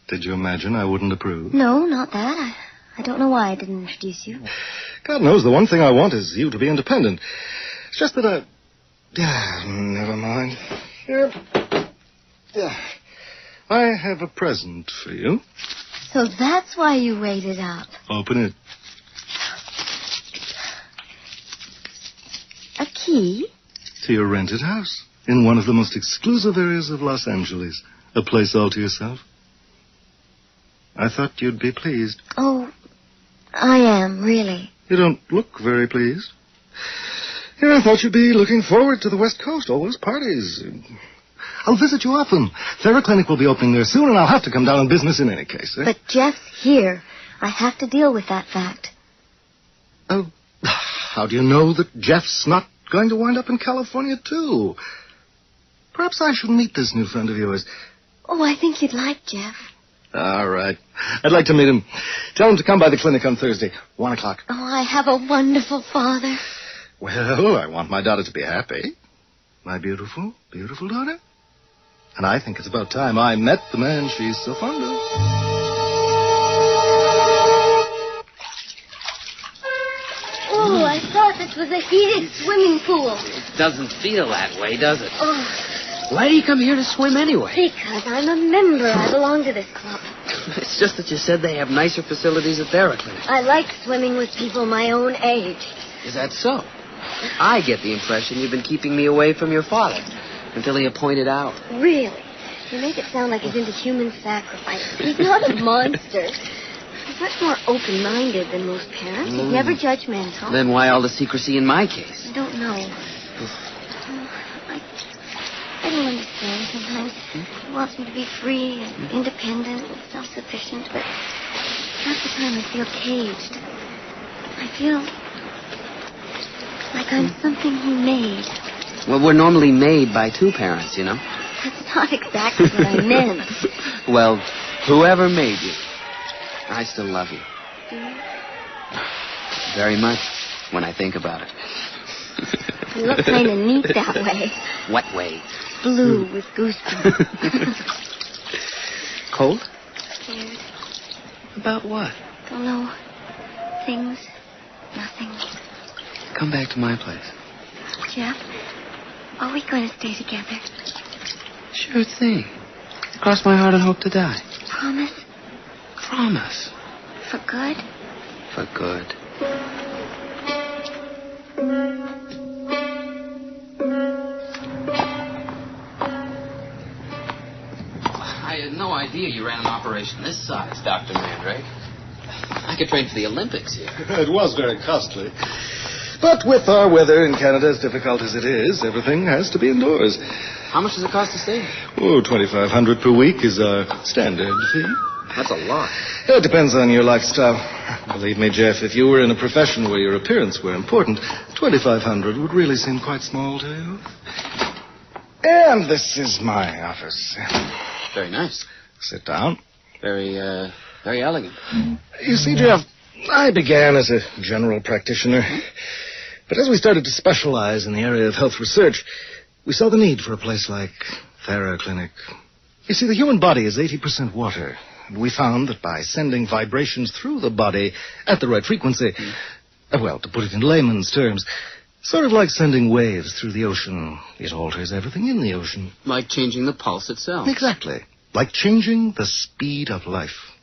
Did you imagine I wouldn't approve? No, not that. I don't know why I didn't introduce you. God knows the one thing I want is you to be independent. It's just that never mind. Here. Yeah. I have a present for you. So that's why you waited up. Open it. A key? To your rented house in one of the most exclusive areas of Los Angeles. A place all to yourself. I thought you'd be pleased. Oh, I am, really. You don't look very pleased. Yeah, I thought you'd be looking forward to the West Coast, all those parties. I'll visit you often. TheraClinic will be opening there soon, and I'll have to come down on business in any case. Eh? But Jeff's here. I have to deal with that fact. Oh, how do you know that Jeff's not going to wind up in California, too? Perhaps I should meet this new friend of yours. Oh, I think you'd like Jeff. All right. I'd like to meet him. Tell him to come by the clinic on Thursday, 1 o'clock. Oh, I have a wonderful father. Well, I want my daughter to be happy. My beautiful, beautiful daughter. And I think it's about time I met the man she's so fond of. Oh, I thought this was a heated swimming pool. It doesn't feel that way, does it? Oh. Why do you come here to swim anyway? Because I'm a member. I belong to this club. It's just that you said they have nicer facilities at TheraClinic. I like swimming with people my own age. Is that so? I get the impression you've been keeping me away from your father until he appointed out. Really? You make it sound like he's into human sacrifice. He's not a monster. He's much more open-minded than most parents. He's never judgmental. Then why all the secrecy in my case? I don't know. I don't understand sometimes. He wants me to be free and independent and self-sufficient, but half the time I feel caged. I feel like I'm something he made. Well, we're normally made by two parents, you know. That's not exactly what I meant. Well, whoever made you, I still love you. Very much when I think about it. You look kind of neat that way. What way? Blue with goosebumps. Cold? Scared. About what? Don't know. Things. Nothing. Come back to my place. Jeff, are we going to stay together? Sure thing. Cross my heart and hope to die. Promise? Promise. For good? For good. I had no idea you ran an operation this size, Dr. Mandrake. I could train for the Olympics here. It was very costly. But with our weather in Canada as difficult as it is, everything has to be indoors. How much does it cost to stay? Oh, $2,500 per week is our standard fee. That's a lot. It depends on your lifestyle. Believe me, Jeff, if you were in a profession where your appearance were important, $2,500 would really seem quite small to you. And this is my office. Very nice. Sit down. Very elegant. You see, Jeff, I began as a general practitioner. But as we started to specialize in the area of health research, we saw the need for a place like Thera Clinic. You see, the human body is 80% water. And we found that by sending vibrations through the body at the right frequency, well, to put it in layman's terms, sort of like sending waves through the ocean, it alters everything in the ocean. Like changing the pulse itself. Exactly. Like changing the speed of life.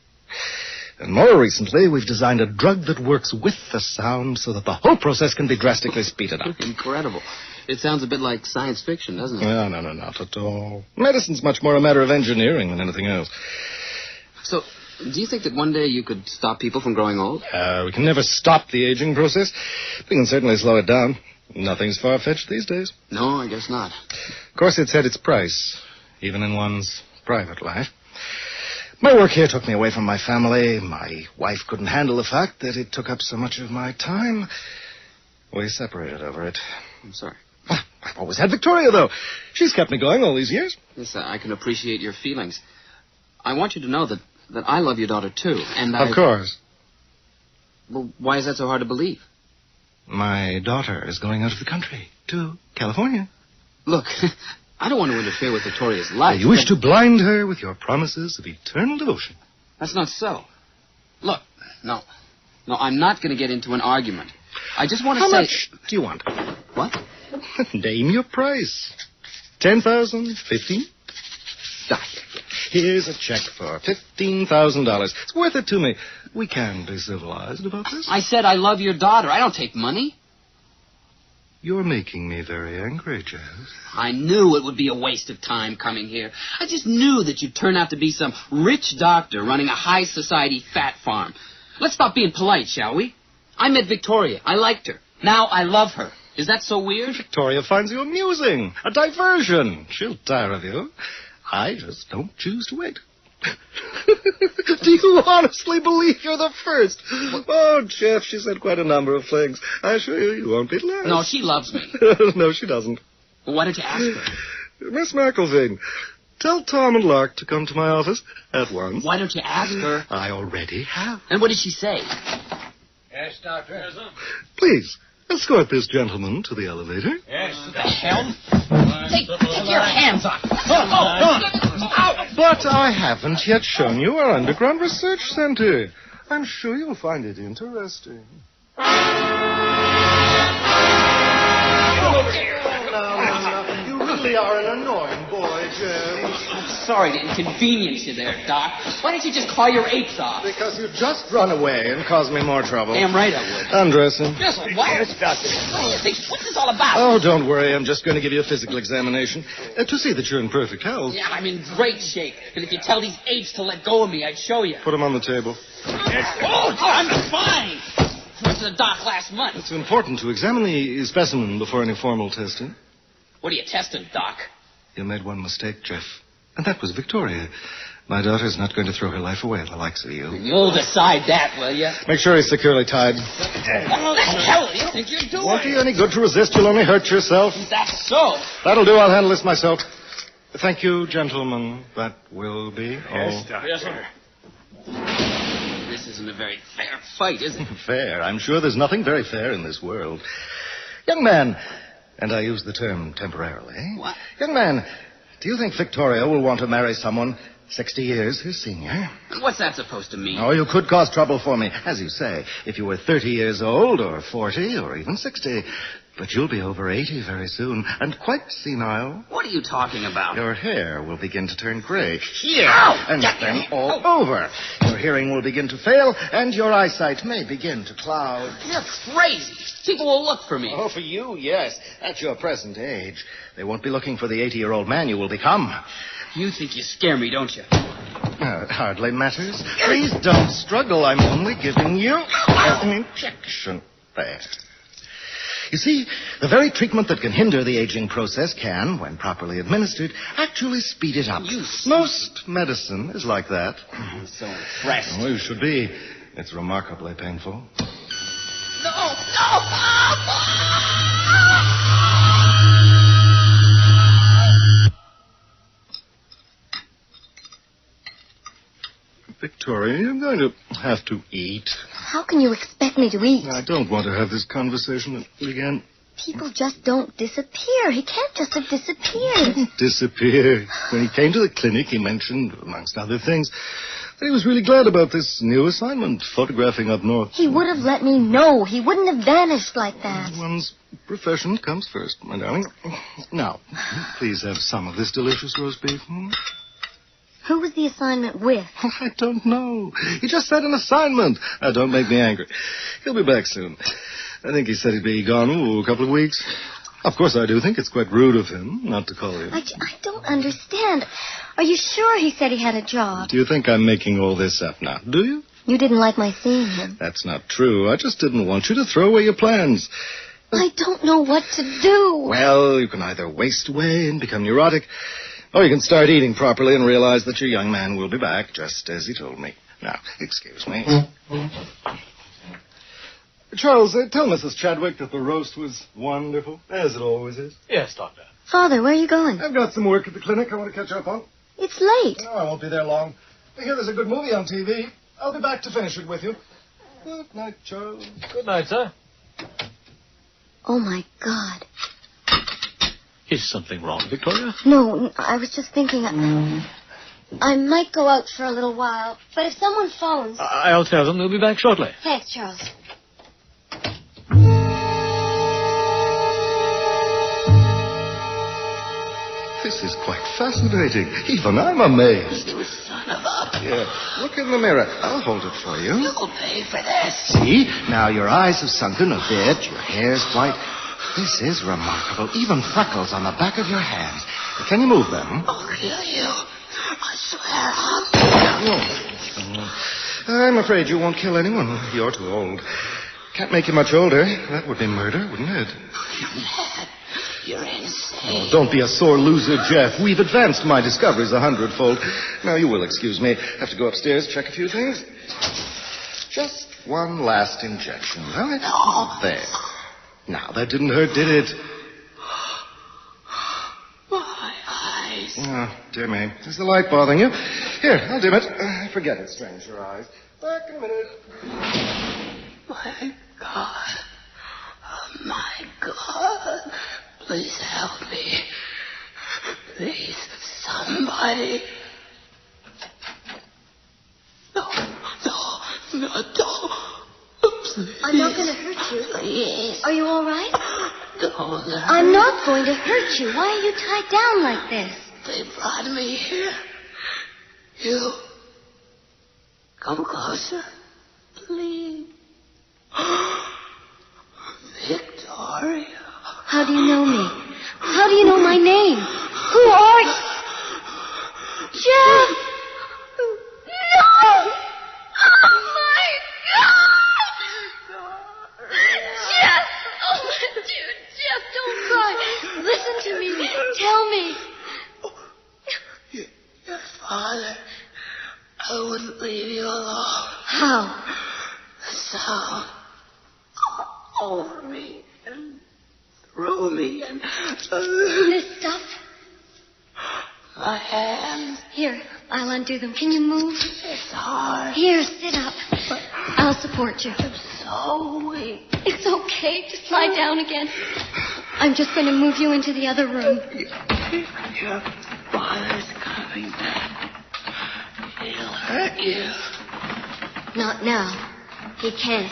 And more recently, we've designed a drug that works with the sound so that the whole process can be drastically speeded up. Incredible. It sounds a bit like science fiction, doesn't it? No, not at all. Medicine's much more a matter of engineering than anything else. So, do you think that one day you could stop people from growing old? We can never stop the aging process. We can certainly slow it down. Nothing's far-fetched these days. No, I guess not. Of course, it's had its price, even in one's private life. My work here took me away from my family. My wife couldn't handle the fact that it took up so much of my time. We separated over it. I'm sorry. I've always had Victoria, though. She's kept me going all these years. Yes, I can appreciate your feelings. I want you to know that I love your daughter, too. And Of course. Well, why is that so hard to believe? My daughter is going out of the country to California. Look, I don't want to interfere with Victoria's life. You wish to blind her with your promises of eternal devotion. That's not so. Look, no, I'm not going to get into an argument. I just want to say... How much do you want? What? Name your price. 10,000? 15? Here's a check for $15,000. It's worth it to me. We can be civilized about this. I said I love your daughter. I don't take money. You're making me very angry, Jeff. I knew it would be a waste of time coming here. I just knew that you'd turn out to be some rich doctor running a high society fat farm. Let's stop being polite, shall we? I met Victoria. I liked her. Now I love her. Is that so weird? Victoria finds you amusing. A diversion. She'll tire of you. I just don't choose to wait. Do you honestly believe you're the first? Oh, Jeff, she said quite a number of things. I assure you won't be last. No, she loves me. No, she doesn't. Well, why don't you ask her? Miss McElvain, tell Tom and Lark to come to my office at once. Why don't you ask her? I already have. And what did she say? Yes, Doctor. Please, escort this gentleman to the elevator. Yes. What the hell? Take your hands off. But I haven't yet shown you our underground research center. I'm sure you'll find it interesting. You really are an annoying boy, Jim. I'm sorry to inconvenience you there, Doc. Why don't you just call your apes off? Because you just run away and caused me more trouble. Damn right I would. Undress him. Just what? What's this all about? Oh, don't worry. I'm just going to give you a physical examination to see that you're in perfect health. Yeah, I'm in great shape. And if you tell these apes to let go of me, I'd show you. Put them on the table. Oh, I'm fine. Went to the doc last month. It's important to examine the specimen before any formal testing. What are you testing, Doc? You made one mistake, Jeff. And that was Victoria. My daughter's not going to throw her life away, the likes of you. You'll decide that, will you? Make sure he's securely tied. What the hell do you think you're doing? Won't do you any good to resist. You'll only hurt yourself. That's so. That'll do. I'll handle this myself. Thank you, gentlemen. That will be all. Yes, Doctor. Yes, sir. This isn't a very fair fight, is it? Fair? I'm sure there's nothing very fair in this world. Young man, and I use the term temporarily. What? Young man, do you think Victoria will want to marry someone 60 years her senior? What's that supposed to mean? Oh, you could cause trouble for me, as you say, if you were 30 years old, or 40, or even 60. But you'll be over 80 very soon, and quite senile. What are you talking about? Your hair will begin to turn gray. Here! And then all over. Your hearing will begin to fail, and your eyesight may begin to cloud. You're crazy. People will look for me. Oh, for you, yes. At your present age. They won't be looking for the 80-year-old man you will become. You think you scare me, don't you? It hardly matters. Please don't struggle. I'm only giving you an injection. There. You see, the very treatment that can hinder the aging process can, when properly administered, actually speed it up. Most medicine is like that. I'm so impressed. Oh, you should be. It's remarkably painful. No! Victoria, you're going to have to eat. How can you expect me to eat? I don't want to have this conversation again. People just don't disappear. He can't just have disappeared. Disappear. When he came to the clinic, he mentioned, amongst other things, that he was really glad about this new assignment, photographing up north. He would have let me know. He wouldn't have vanished like that. One's profession comes first, my darling. Now, please have some of this delicious roast beef. Who was the assignment with? I don't know. He just said an assignment. Now, don't make me angry. He'll be back soon. I think he said he'd be gone, a couple of weeks. Of course, I do think it's quite rude of him not to call you. I don't understand. Are you sure he said he had a job? Do you think I'm making all this up now? Do you? You didn't like my seeing him. That's not true. I just didn't want you to throw away your plans. I don't know what to do. Well, you can either waste away and become neurotic, or you can start eating properly and realize that your young man will be back, just as he told me. Now, excuse me. Charles, tell Mrs. Chadwick that the roast was wonderful, as it always is. Yes, Doctor. Father, where are you going? I've got some work at the clinic I want to catch up on. It's late. No, I won't be there long. I hear there's a good movie on TV. I'll be back to finish it with you. Good night, Charles. Good night, sir. Oh, my God. Is something wrong, Victoria? No, I was just thinking I might go out for a little while, but if someone phones... I'll tell them they'll be back shortly. Thanks, Charles. This is quite fascinating. Even I'm amazed. You son of a... Yeah. Look in the mirror. I'll hold it for you. You'll pay for this. See? Now your eyes have sunken a bit. Your hair's white. This is remarkable. Even freckles on the back of your hands. Can you move them? I'll kill you. I swear I'll... I'm afraid you won't kill anyone. You're too old. Can't make you much older. That would be murder, wouldn't it? You're mad. You're insane. Oh, don't be a sore loser, Jeff. We've advanced my discoveries 100-fold. Now, you will excuse me. Have to go upstairs, check a few things. Just one last injection, right? No. There. Now, that didn't hurt, did it? My eyes. Oh, dear me. Is the light bothering you? Here, I'll dim it. Forget it, strains your eyes. Back in a minute. My God. Oh, my God. Please help me. Please, somebody. No, don't. Please. I'm not going to hurt you. Please. Are you all right? Don't hurt I'm not going to hurt you. Why are you tied down like this? They brought me here. You. Come closer. Please. Victoria. How do you know me? How do you know my name? Who are you? Jeff! No! Oh, my God! Jeff! Oh, Jeff, don't cry. Listen to me. Tell me. Your father. I wouldn't leave you alone. How? The sound. Over me and through me and... This stuff? My hands. Here, I'll undo them. Can you move? It's hard. Here, sit up. I'll support you. I'm so weak. It's okay. Just lie down again. I'm just going to move you into the other room. Your father's coming back. He'll hurt you. Not now. He can't.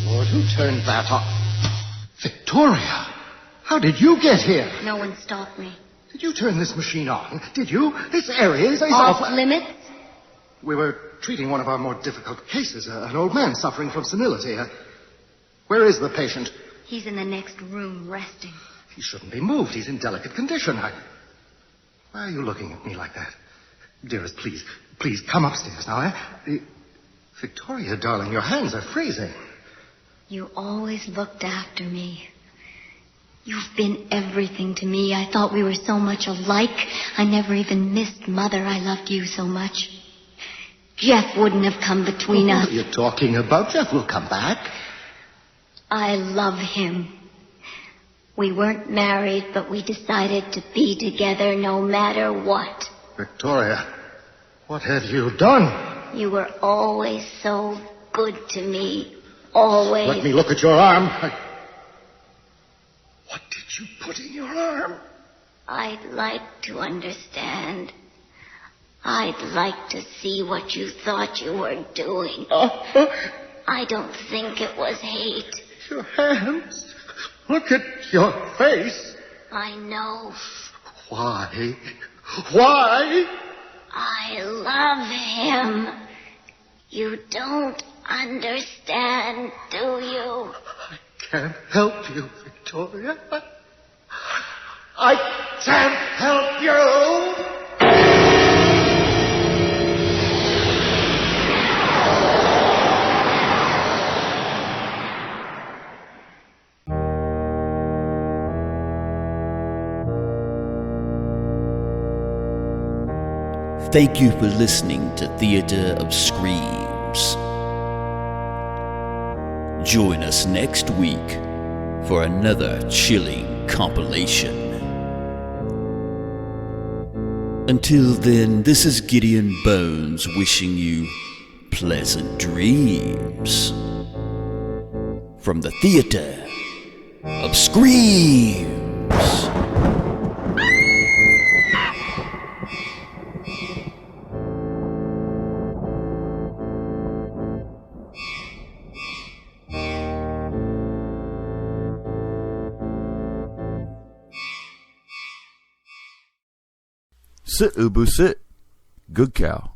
Lord, who turned that off? Victoria! How did you get here? No one stopped me. Did you turn this machine on? Did you? This area is off limits? We were treating one of our more difficult cases, an old man suffering from senility. Where is the patient? He's in the next room, resting. He shouldn't be moved. He's in delicate condition. Why are you looking at me like that? Dearest, please, come upstairs now, eh? Victoria, darling, your hands are freezing. You always looked after me. You've been everything to me. I thought we were so much alike. I never even missed Mother. I loved you so much. Jeff wouldn't have come between us. What are you talking about? Jeff will come back. I love him. We weren't married, but we decided to be together no matter what. Victoria, what have you done? You were always so good to me. Always. Let me look at your arm. What did you put in your arm? I'd like to understand. I'd like to see what you thought you were doing. I don't think it was hate. Your hands. Look at your face. I know. Why? Why? I love him. You don't understand, do you? I can't help you, Victoria. I can't help you. Thank you for listening to Theater of Screams. Join us next week for another chilling compilation. Until then, this is Gideon Bones wishing you pleasant dreams from the Theater of Screams. Sit, Ubu, sit. Good cow.